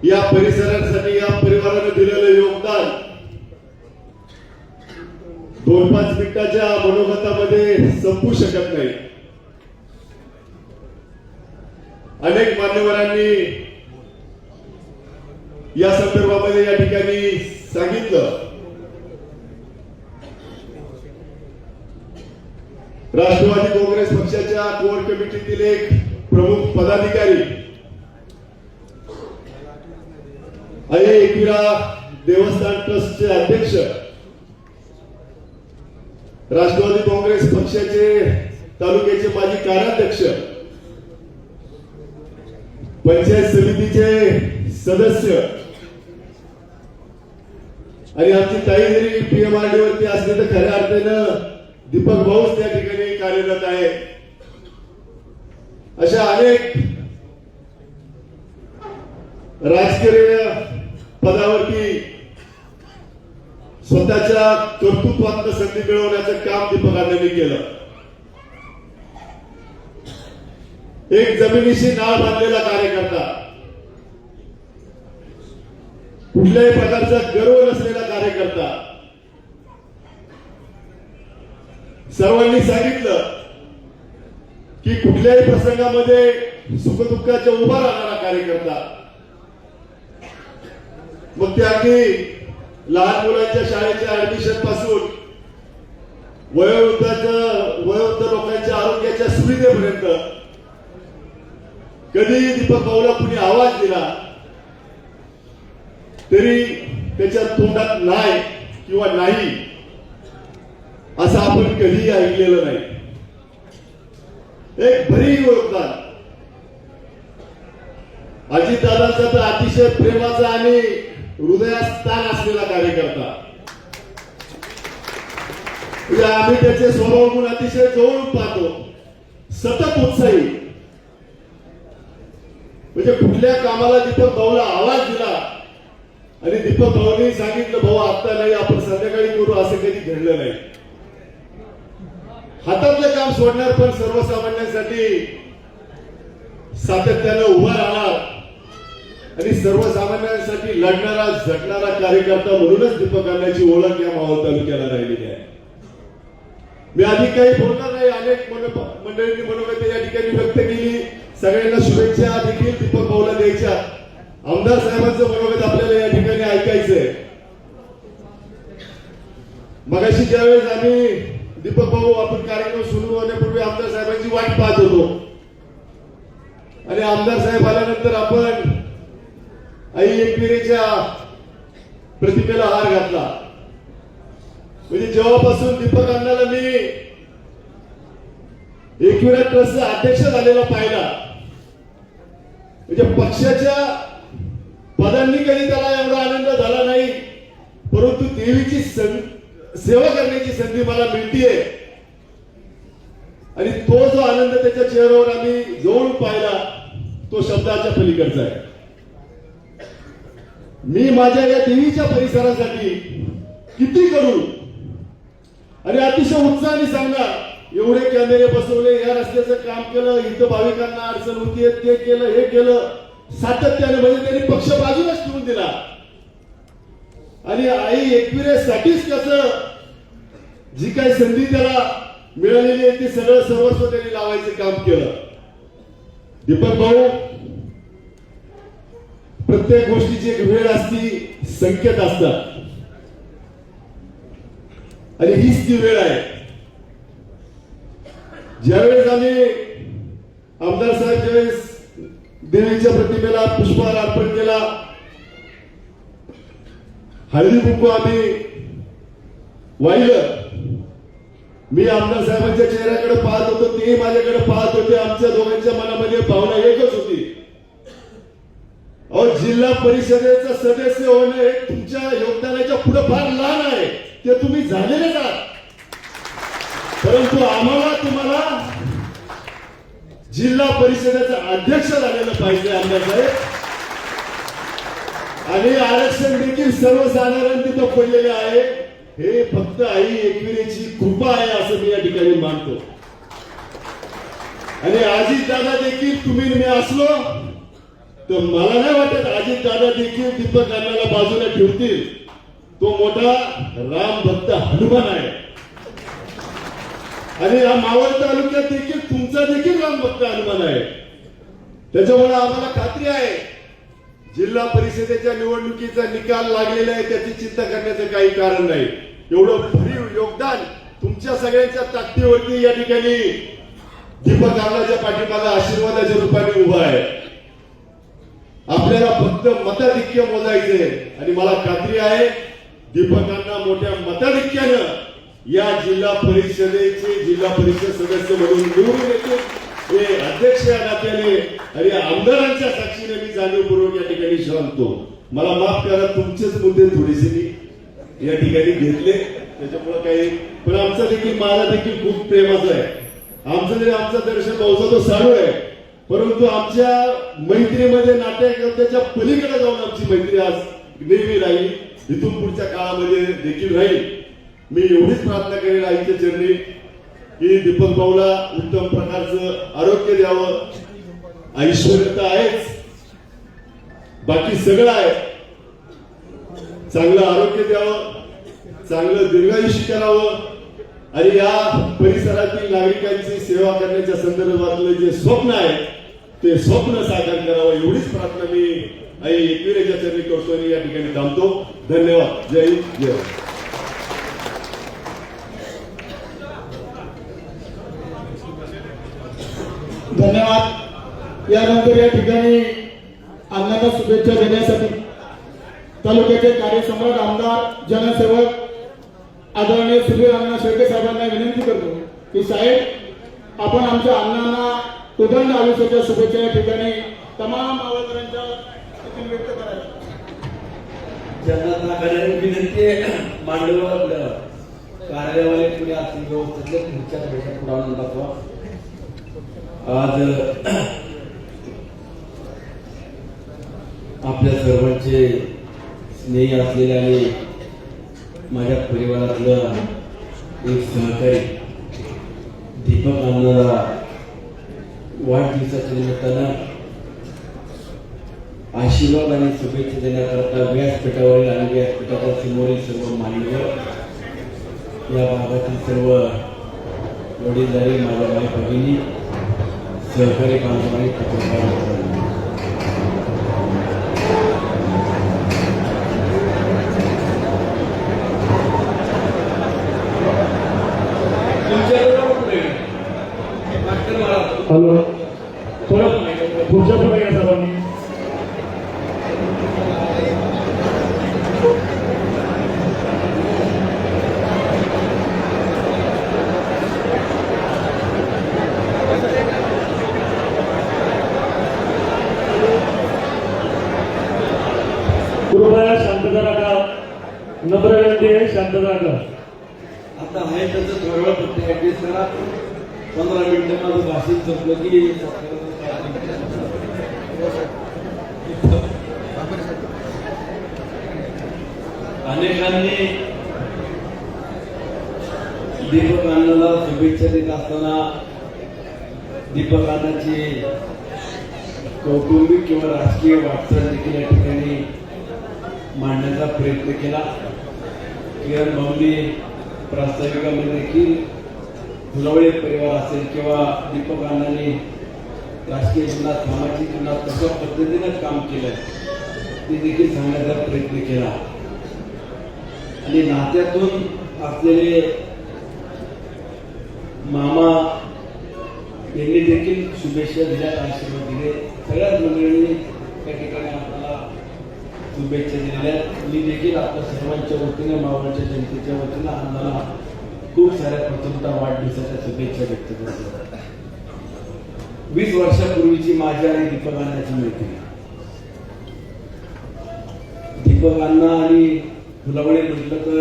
या परिसरासाठी या परिवाराने दिलेलं योगदान 2-5 मिनिटाच्या मनोगतामध्ये संपू शकत नाही. अनेक मान्यवरांनी या संदर्भामध्ये या ठिकाणी सांगितलं. राष्ट्रवादी काँग्रेस पक्षाच्या कोर कमिटीतील एक प्रमुख पदाधिकारी आई एकविरा देवस्थान ट्रस्टचे अध्यक्ष, राष्ट्रवादी काँग्रेस पक्षाचे तालुक्याचे माजी कार्याध्यक्ष, पंचायत समितीचे सदस्य आणि आमची ताई जरी पीएमआरडी वरती असली तर खऱ्या अर्थानं दीपक भाऊच त्या ठिकाणी कार्यरत आहे. अशा अनेक राजकीय पदावरती स्वतःच्या कर्तृत्वात संधी मिळवण्याचं काम दीपकांनी केलं. एक जमिनीशी नाळ बांधलेला कार्यकर्ता, कुठल्याही प्रकारचा गर्व नसलेला कार्यकर्ता. सर्वांनी सांगितलं की कुठल्याही प्रसंगामध्ये सुखदुःखाच्या उभा राहणारा कार्यकर्ता. मग ते अगदी लहान मुलांच्या शाळेच्या ऍडमिशन पासून वयोवृद्ध लोकांच्या आरोग्याच्या सुविधेपर्यंत कधी दीपक भाऊला कुणी आवाज दिला तरी त्याच्या तोंडात नाही किंवा नाही असं आपण कधीही ऐकलेलं नाही. एक भरीव योगदान. अजितदादांचा तर अतिशय प्रेमाचा आणि हृदयात स्थान असलेला कार्यकर्ता. म्हणजे आम्ही त्याचे स्वभाव गुण अतिशय जवळून पाहतो. सतत उत्साही, म्हणजे कुठल्या कामाला दीपक भाऊला आवाज दिला आणि दीपक भाऊने सांगितलं भाऊ आता नाही आपण संध्याकाळी करू, असं कधी घडलं नाही. हातातलं काम सोडणार पण सर्वसामान्यांसाठी सातत्यानं उभा राहणार आणि सर्वसामान्यांसाठी लढणारा झटणारा कार्यकर्ता म्हणूनच दीपक अण्णांची ओळख या मावळ तालुक्याला राहिलेली आहे. मी आधी काही बोलणार नाही. अनेक मंडळींनी मनोगत या ठिकाणी व्यक्त केली. सगळ्यांना शुभेच्छा देखील दीपक भाऊला द्यायच्या. आमदार साहेबांचं मनोगत आपल्याला या ठिकाणी ऐकायचंय. मगाशी ज्यावेळेस आम्ही दीपक भाऊ आपण कार्यक्रम सुरू होण्यापूर्वी आमदार साहेबांची वाट पाहत होतो आणि आमदार साहेब आल्यानंतर आपण आई एकविरेच्या प्रतिमेला हार घातला. म्हणजे जेव्हापासून दीपक अण्णाला मी एकविरा ट्रस्टचा अध्यक्ष झालेला पाहिला, म्हणजे पक्षाच्या पदांनी कधी त्याला एवढा आनंद झाला नाही, परंतु देवीची सेवा करण्याची संधी मला मिळतीये आणि तो जो आनंद त्याच्या चेहऱ्यावर आम्ही जवळून पाहिला तो शब्दाच्या पलीकडचा आहे. मी माझ्या या देवीच्या परिसरासाठी किती करू आणि अतिशय उत्साहाने सांगा, एवढे कॅमेरे बसवले, या रस्त्याचं काम केलं, इथं भाविकांना अडचण होतीये, ते केलं, हे केलं, सातत्याने म्हणजे त्यांनी पक्ष बाजूलाच ठेवून दिला आणि आई एकविरेसाठीच कसं जी काही संधी त्याला मिळालेली आहे ती सगळं सर्वस्व त्यांनी लावायचं काम केलं. दीपक भाऊ, प्रत्येक गोष्टीची एक वेळ असती, संकेत असतात आणि हीच ती वेळ आहे. ज्यावेळेस आम्ही आमदार साहेब ज्यावेळेस देवीच्या प्रतिमेला पुष्पहार अर्पण केला, हळदी कुंकू आम्ही वाहिलं, मी आमदार साहेबांच्या चेहऱ्याकडे पाहत होतो, तेही माझ्याकडे पाहत होते. आमच्या दोघांच्या मनामध्ये भावना एकच होती, अहो जिल्हा परिषदेचं सदस्य होणं हे तुमच्या योगदानाच्या पुढे फार लहान आहे, ते तुम्ही झालेलेच आहात, परंतु आम्हाला तुम्हाला जिल्हा परिषदेचा अध्यक्ष झालेलं पाहिजे आमदार साहेब. आणि आरक्षण देखील सर्वसाधारण तिथं पडलेले आहे, हे फक्त आई एकविरेची कृपा आहे असं मी या ठिकाणी मानतो. आणि अजित दादा देखील तुम्ही मी असलो तर मला नाही वाटत अजित दादा देखील दीपक अण्णाला बाजूला ठेवतील. तो मोठा राम भक्त हनुमान आहे आणि या मावळ तालुक्यात देखील तुमचा देखील राम भक्त हनुमान आहे. त्याच्यामुळे आम्हाला खात्री आहे जिल्हा परिषदेच्या निवडणुकीचा निकाल लागलेला आहे, त्याची चिंता करण्याचं काही कारण नाही. एवढं भरीव योगदान तुमच्या सगळ्यांच्या ताकदीवरती या ठिकाणी दीपक अण्णाच्या पाठीमागे आशीर्वादाच्या रूपाने उभा आहे. आपल्याला फक्त मताधिक्य मोजायचे आणि मला खात्री आहे दीपक अण्णा मोठ्या मताधिक्यानं या जिल्हा परिषद सदस्य म्हणून निवडून येतील. हे अध्यक्ष या नात्याने आणि आमदारांच्या साक्षीने मी जाणीवपूर्वक या ठिकाणी सांगतो. मला माफ करा, तुमचेच मुद्दे थोडेसे मी या ठिकाणी घेतले, त्याच्यामुळे काही, पण आमचा देखील माझा देखील खूप प्रेमाचा आहे. आमचं जरी आमचा दर्शन भाऊचा तो साडू आहे, परंतु आमच्या मैत्रीमध्ये नाट्यकर्त्याच्या पलीकडे जाऊन आमची मैत्री आज नेहमी राहील, इथून पुढच्या काळामध्ये देखील राहील. मी एवढीच प्रार्थना करेन आईच्या चरणी की दीपक भाऊला उत्तम प्रकारचं आरोग्य द्यावं. ऐश्वर्यता आहेच, बाकी सगळं आहे, चांगलं आरोग्य द्यावं, चांगलं दीर्घायुष्य करावं आणि या परिसरातील नागरिकांची सेवा करण्याच्या संदर्भातलं जे स्वप्न आहे ते स्वप्न साकार करावं, एवढीच प्रार्थना मी आई एकविरेच्या चरणी करतो आणि या ठिकाणी थांबतो. धन्यवाद. जय हिंद, जय भारत. धन्यवाद. यानंतर या ठिकाणी अण्णांना शुभेच्छा देण्यासाठी तालुक्याचे कार्यसम्राट आमदार जनसेवक आदरणीय सुधीर अण्णा शेळके साहेबांना विनंती करतो की साहेब आपण आमच्या अण्णांना उदंड आयुष्याच्या शुभेच्छा या ठिकाणी तमाम मावळकरांच्या वतीने व्यक्त करायला. जनताकडे विनंती आहे, मांडव कार्यालयावाले पुढे आर्थिक व्यवस्थेतले पुढच्या भेटा पुढे आणून दाखवा. आज आपल्या सर्वांचे स्नेही असलेले आणि माझ्या परिवारातलं एक सहकारी दीपक अण्णाला वाढदिवसाच्या निमित्तानं आशीर्वाद आणि शुभेच्छा देण्याकरता व्यासपीठावरील आणि व्यासपीठाच्या समोरील सर्व मान्यवर, या भागातील सर्व वडीलधारी, माझ्या माई भगिनी, सहकारी बांधवांनी, पत्रकार हॅलो, थोडं पुढच्या पुढे घ्या सर्वांनी. नम्र विनंती आहे शांत राहा. आता आहे त्याचं थोडं वेळ फक्त ऍडजस्ट करा. 15 मिनिटं माझं भाषण संपलं की अनेकांनी दीपक अण्णाला शुभेच्छा देत असताना दीपक अण्णाची कौटुंबिक किंवा राजकीय वाटचाल देखील या ठिकाणी मांडण्याचा प्रयत्न केला. किरण भाऊंनी प्रास्ताविकामध्ये देखील फुलवळे परिवार असेल किंवा दीपक अण्णांनी राजकीय जीवनात सामाजिक जीवनात कशा पद्धतीनं काम केलं ते देखील सांगण्याचा प्रयत्न केला. आणि नात्यातून असलेले मामा यांनी देखील शुभेच्छा दिल्या, आशीर्वाद दिले. सगळ्याच मंडळींनी त्या ठिकाणी आपल्याला शुभेच्छा दिलेल्या. मी देखील आपल्या सर्वांच्या वतीने मावळच्या जनतेच्या वतीनं आम्हाला खूप साऱ्या प्रथमता वाढदिवसाच्या शुभेच्छा व्यक्त करतो. 20 वर्षापूर्वीची माझी आणि दीपक अण्णाची मैत्री. दीपक अण्णा आणि फुलवळे म्हटलं तर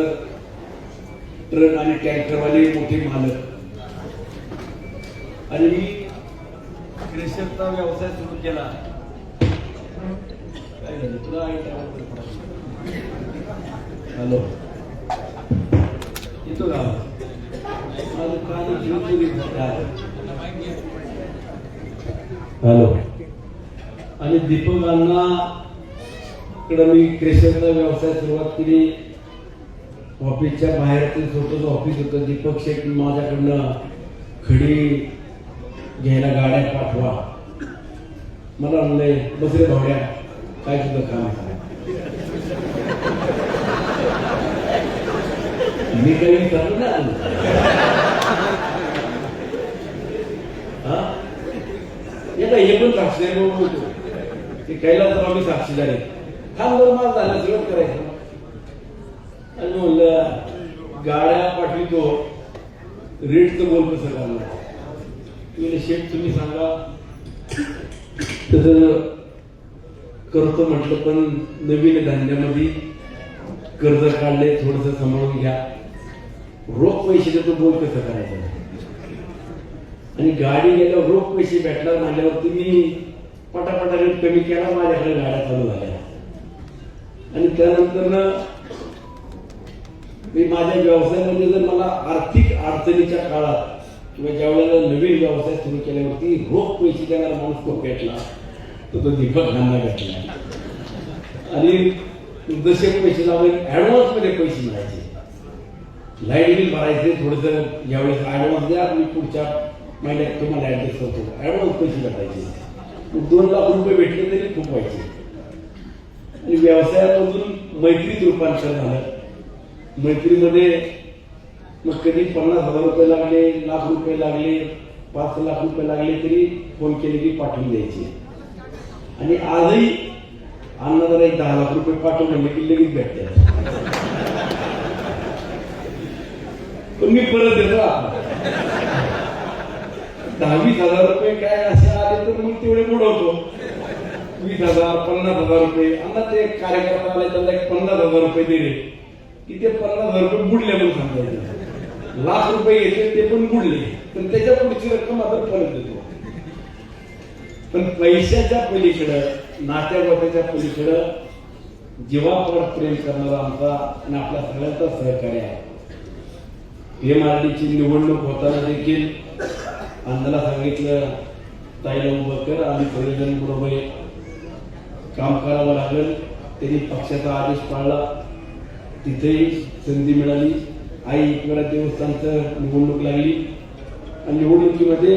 ट्रक आणि टँकरवाले मोठे मालक. आणि मी क्रेशरचा व्यवसाय सुरू केला. काय झालं तुला? हॅलो, येतो का? माझं कान हॅलो. आणि दीपक अण्णा कडे मी क्रेशरचा व्यवसाय सुरुवात केली. ऑफिसच्या बाहेर ते छोटंच ऑफिस होतं. दीपक शेठ माझ्याकडनं खडी घ्यायला गाड्या पाठवा. मला म्हणले बस रे भावड्या, काय तुझं काम आहे? मी काही विचारलं ना. हा हे पण साक्षीदार बोलतो की कैलास तर आम्ही साक्षीदार आहे. थांब बरं, मला झालं सगळं करायचं. आणि म्हणलं गाड्या पाठवितो, रेटचं बोल कसं करणार? तुम्ही शेठ तुम्ही सांगा. तसं करतो म्हटलं, पण नवीन धंद्यामध्ये कर्ज काढले, थोडंसं सांभाळून घ्या. रोख पैसे देतो, बोल कसं करायचं? आणि गाडी गेल्यावर रोख पैसे भेटणार म्हणल्यावरती मी पटापटा रेट कमी केला. माझ्याकडे गाड्या चालू झाल्या. आणि त्यानंतर मी माझ्या व्यवसायामध्ये जर मला आर्थिक अडचणीच्या काळात किंवा ज्या वेळेला नवीन व्यवसाय सुरू केल्यावरती रोख पैसे देणारा माणूस तो भेटला, तो दीपक अण्णा भेटला. आणि जसे पैसे लावले ऍडव्हान्स मध्ये पैसे मिळायचे. लाईट बिल भरायचे, थोडंसं यावेळेस ऍडव्हान्स द्या, मी पुढच्या महिन्यात तुम्हाला ऍडजस्ट करतो. ऍडव्हान्स पैसे भेटायचे. 2 लाख रुपये भेटले तरी खूप व्हायचे. आणि व्यवसायामधून मैत्रीत रूपांतर झालं. मैत्रीमध्ये मग कधी 50,000 रुपये लागले, लाख रुपये लागले, 5 लाख रुपये लागले तरी फोन केले की पाठवून द्यायचे. आणि आजही अण्णा जरा 10 लाख रुपये पाठवले की लगेच भेटते. पण मी परत देतो. 10-20,000 रुपये काय असे आले तर मग तेवढे बुडवतो. 20,000, 50,000 रुपये. अण्णा ते कार्यकर्ता आले त्यांना 50,000 रुपये दिले की ते 50,000 रुपये बुडले म्हणून सांगायचे. लाख रुपये घेतले ते पण बुडले, पण त्याच्या पुढची रक्कम आपण परत देतो. पण पैशाच्या पलीकडं, नात्या गोत्याच्या पलीकडं जीवावर प्रेम करणारा आमचा आणि आपल्या सगळ्यांचा सहकार्य आहे. PMRDची निवडणूक होताना देखील अण्णाला सांगितलं, ताईला उभं कर, आम्ही सगळेजण बरोबर काम करावं लागेल. त्यांनी पक्षाचा आदेश पाळला. तिथेही संधी मिळाली. आई एकवेळा देवस्थानचं निवडणूक लागली आणि निवडणुकीमध्ये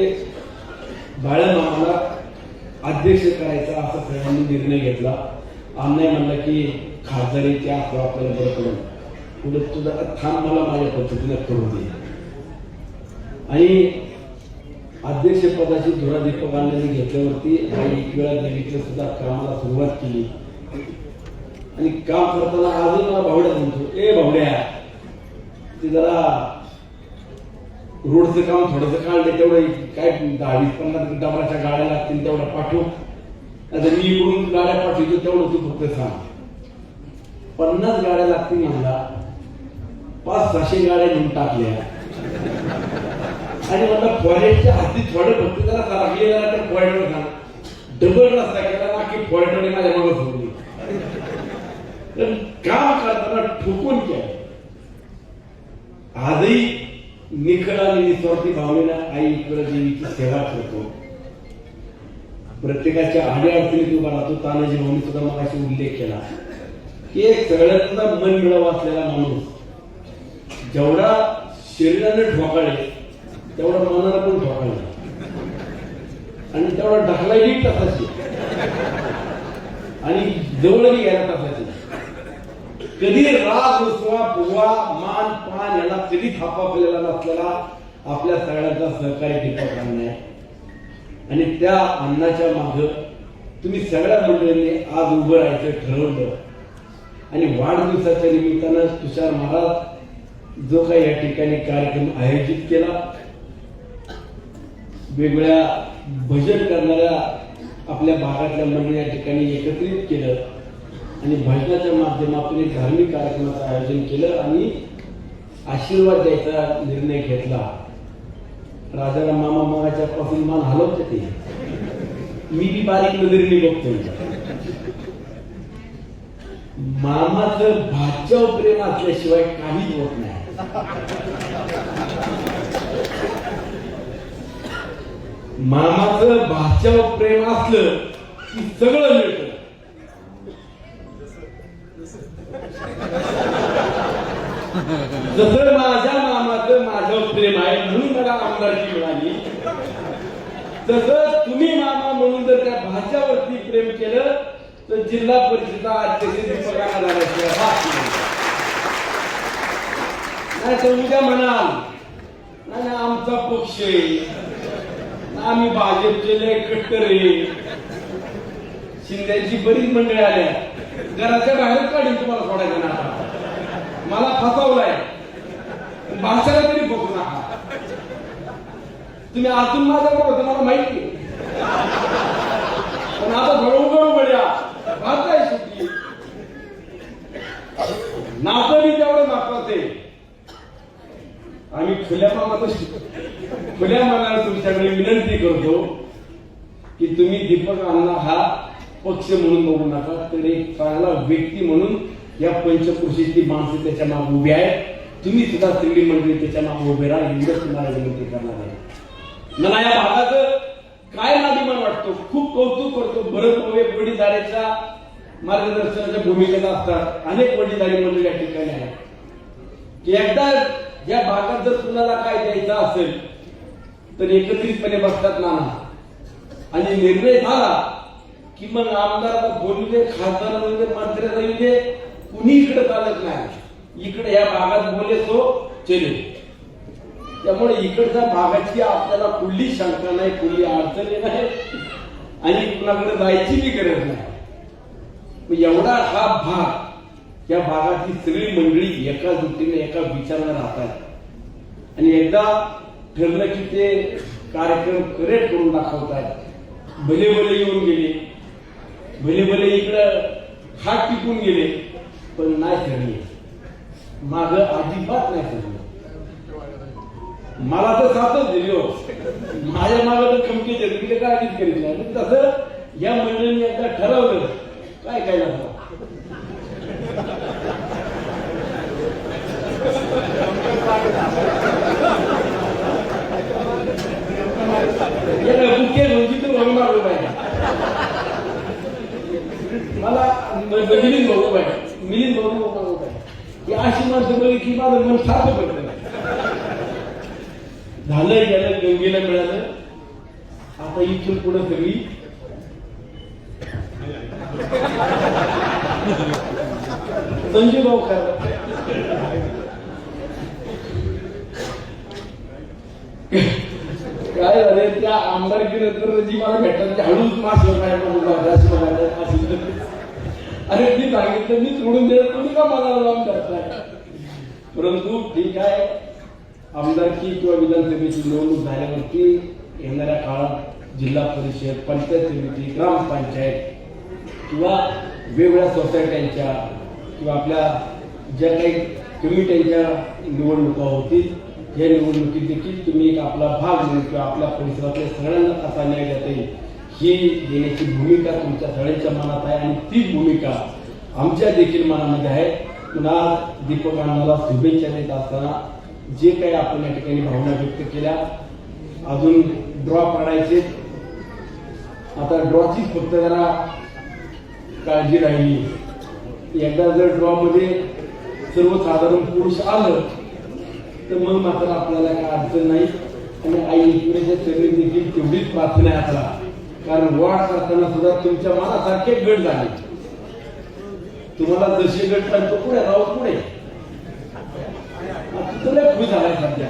बाळमामाला अध्यक्ष करायचा असा सगळ्यांनी निर्णय घेतला. आम्ही म्हणला की खासदारी त्या आपल्याला बरं पडेल, पुढे तुझा थांब, मला माझ्या पद्धतीनं करू दे. आणि अध्यक्षपदाची धुरा दीपक अण्णांनी घेतल्यावरती आई एकवेळा देवीचं सुद्धा कामाला सुरुवात केली. आणि काम करताना आजही मला भावड्या म्हणतो, ए भावड्या, ते जरा रोडचं काम थोडंसं काढलं, तेवढं काय 10-20-50 डबराच्या गाड्या लागतील तेवढं पाठवू. आता मी इकडून गाड्या पाठवतो, तेवढं तू फक्त सांग. 50 गाड्या लागतील म्हणला, 500-600 गाड्या घेऊन टाकल्या आणि म्हणलं फॉरेस्टच्या हाती थोडं फक्त जरा लागले जरा तर फॉरेस्टवर सांग, डबल रस्ता केला ना की फॉरेस्टने माझ्या मागं सोडली. तर काम करताना ठोकून केलं. आजही निखळ आणि निस्वार्थी भावनेनं आई इकडे देवीची सेवा करतो. प्रत्येकाच्या अडीअडचणीत उभा राहतो. तानाजी भाऊनी सुद्धा मगाशी उल्लेख केला की एक सगळ्यांचा मन मिळावा असलेला माणूस जेवढा शरीराने ठोकाळे तेवढा मनाला पण ठोकाळे आणि तेवढा ढकलाही तसाची आणि जवळही घ्यायला तसाची. कधी राग रुसवा फुगवा मान पान याला कधी थापा केलेला नसलेला आपल्या सगळ्यांचा सहकारी दीपक अण्णा आहे. आणि त्या अण्णाच्या माग तुम्ही सगळ्या मंडळींनी आज उभं राहायचं ठरवलं आणि वाढदिवसाच्या निमित्तानं तुषार महाराज जो काही या ठिकाणी कार्यक्रम आयोजित केला, वेगवेगळ्या भजन करणाऱ्या आपल्या भागातल्या मंडळी या ठिकाणी एकत्रित केलं आणि भजनाच्या माध्यमातून एक धार्मिक कार्यक्रमाचं आयोजन केलं आणि आशीर्वाद द्यायचा निर्णय घेतला. राजाराम मामा मगाच्या पासून मान हलवते ते, मी बी बारीक नजरेने बघतोय. मामाचं भाच्यावर प्रेम असल्याशिवाय काहीच होत नाही. मामाचं भाच्यावर प्रेम असलं की सगळं मिळतं. जसं माझ्या मामाचं माझ्यावर प्रेम आहे म्हणून मला आमदारकी मिळाली, तसं तुम्ही मामा म्हणून जर त्या भाच्यावरती प्रेम केलं तर जिल्हा परिषद अध्यक्ष दीपकांना नाही तर उद्या म्हणाल नाही आमचा पक्ष आहे, आम्ही भाजपचे लय कट्टर आहे. शिंद्यांची बरीच मंडळी आल्या, घराच्या बाहेर काढून तुम्हाला सोडायचं ना. मला फसवलाय, भाषाला तरी बघू नका. तुम्ही आतून माझ्याकडे होतं मला माहिती आहे, पण आता थोडं उघड उघड्या भात आहे सुट्टी. नातं बी तेवढं महत्वाचं आहे. आम्ही खुल्या मनाला तुमच्याकडे विनंती करतो की तुम्ही दीपक अण्णा हा पक्ष म्हणून बघू नका, तर एक चांगला व्यक्ती म्हणून या पंचकृषीची माणसं त्याच्या मागे उभी आहेत. तुम्ही सुद्धा सगळी मंडळी त्याच्या मागे उभे राहा एवढंच तुम्हाला विनंती करणार आहे. मला या भागाचं काय अभिमान वाटतो, खूप कौतुक करतो. बरंच वडीलधाऱ्याच्या मार्गदर्शनाच्या भूमिकेत असतात. अनेक वडीलधारी मंडळी या ठिकाणी आहेत की एकदा या भागात जर कुणाला काय द्यायचं असेल तर एकत्रितपणे बसतात नाना आणि निर्णय झाला की मग आमदाराला बोलू दे, खासदाराला येऊ दे, मंत्र्याला येऊ दे, कुणी इकडे चालत नाही. इकडे या भागात बोले तो चले. त्यामुळे इकडच्या भागाची आपल्याला कुठली शंका नाही, कुठली अडचणी नाही आणि कुणाकडे जायची बी गरज नाही. एवढा हा भाग, या भागातली सगळी मंडळी एका दृष्टीने एका विचाराने राहतात आणि एकदा ठरलं की ते कार्यक्रम करेक्ट करून दाखवतात. भले भले येऊन गेले, भले भले इकडं हात टिकून गेले, पण नाही ठरले, माग अजिबात नाही ठरले. मला तर साथच दिली हो, माझ्या मागे तर कमकीच आहे, तिकडे काय आधीच करीत नाही. तसं या मंडळीने एकदा ठरवलं काय काय लागलं. मुख्य म्हणजे तर मारलो पाहिजे मला, मिलिंद भाऊ पाहिजे, मिलिंद भाऊ पाहिजे. अशी माणसं बघितली माझं मन सारखं पडलं. झालं गेलं, गंगेला मिळालं. आता इथून पुढे सगळी संजय भाऊ काय झाले त्या आमदारकीनंतर जी मला भेटतात हळूच मास अरे मी सांगितलं मी सोडून देत तुम्ही का मला लावून करताय. परंतु ठीक आहे, आमदारकी किंवा विधानसभेची निवडणूक झाल्यावरती येणाऱ्या काळात जिल्हा परिषद, पंचायत समिती, ग्रामपंचायत किंवा वेगवेगळ्या सोसायट्यांच्या किंवा आपल्या ज्या काही कमिट्यांच्या निवडणुका होतील या निवडणुकीत देखील तुम्ही एक आपला भाग म्हणून किंवा आपल्या परिसरातल्या सगळ्यांना कसा न्याय देता येईल ही देण्याची भूमिका तुमच्या सगळ्यांच्या मनात आहे आणि ती भूमिका आमच्या देखील मनामध्ये आहे. पुन्हा दीपक अण्णाला शुभेच्छा देत असताना जे काही आपण या ठिकाणी भावना व्यक्त केल्या, अजून ड्रॉ पाडायचे, आता ड्रॉची फक्त जरा काळजी राहिली. एकदा जर ड्रॉ मध्ये सर्वसाधारण पुरुष आलं तर मग मात्र आपल्याला काय अडचण नाही. आणि आई एकविरेच्या चरणी देखील तेवढीच प्रार्थना आहे आपला, कारण वाढ करताना सुद्धा तुमच्या मनासारखे गट झाले. तुम्हाला जसे गट लागतो पुढे राहू पुढे तुला खुश झालाय सध्या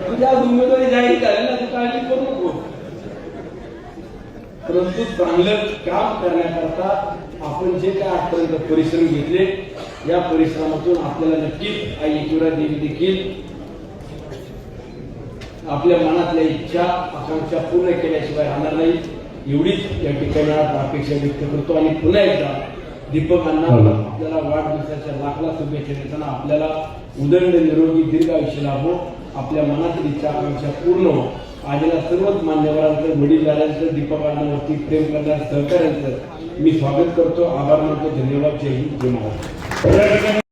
तुझ्या उमेदवारी जाहीर करायला तू काळजी करू नको. परंतु चांगलं काम करण्याकरता आपण जे काय आजपर्यंत परिश्रम घेतले या परिश्रमातून आपल्याला नक्कीच आई एकविरा देवी देखील आपल्या मनातल्या इच्छा आकांक्षा पूर्ण केल्याशिवाय राहणार नाही एवढीच या ठिकाणी अपेक्षा व्यक्त करतो. आणि पुन्हा एकदा दीपक अण्णा आपल्याला वाढदिवसाच्या लाखला शुभेच्छा देताना आपल्याला उदंड निरोगी दीर्घ आयुष्य लाभो, आपल्या मनातील इच्छा आकांक्षा पूर्ण हो. आलेल्या सर्वच मान्यवरांचं, वडीलधाऱ्यांचं, दीपक अण्णावरती प्रेम करणाऱ्या सहकाऱ्यांचं मी स्वागत करतो, आभार मानतो. धन्यवाद. जय हिंद, जय महाराष्ट्र.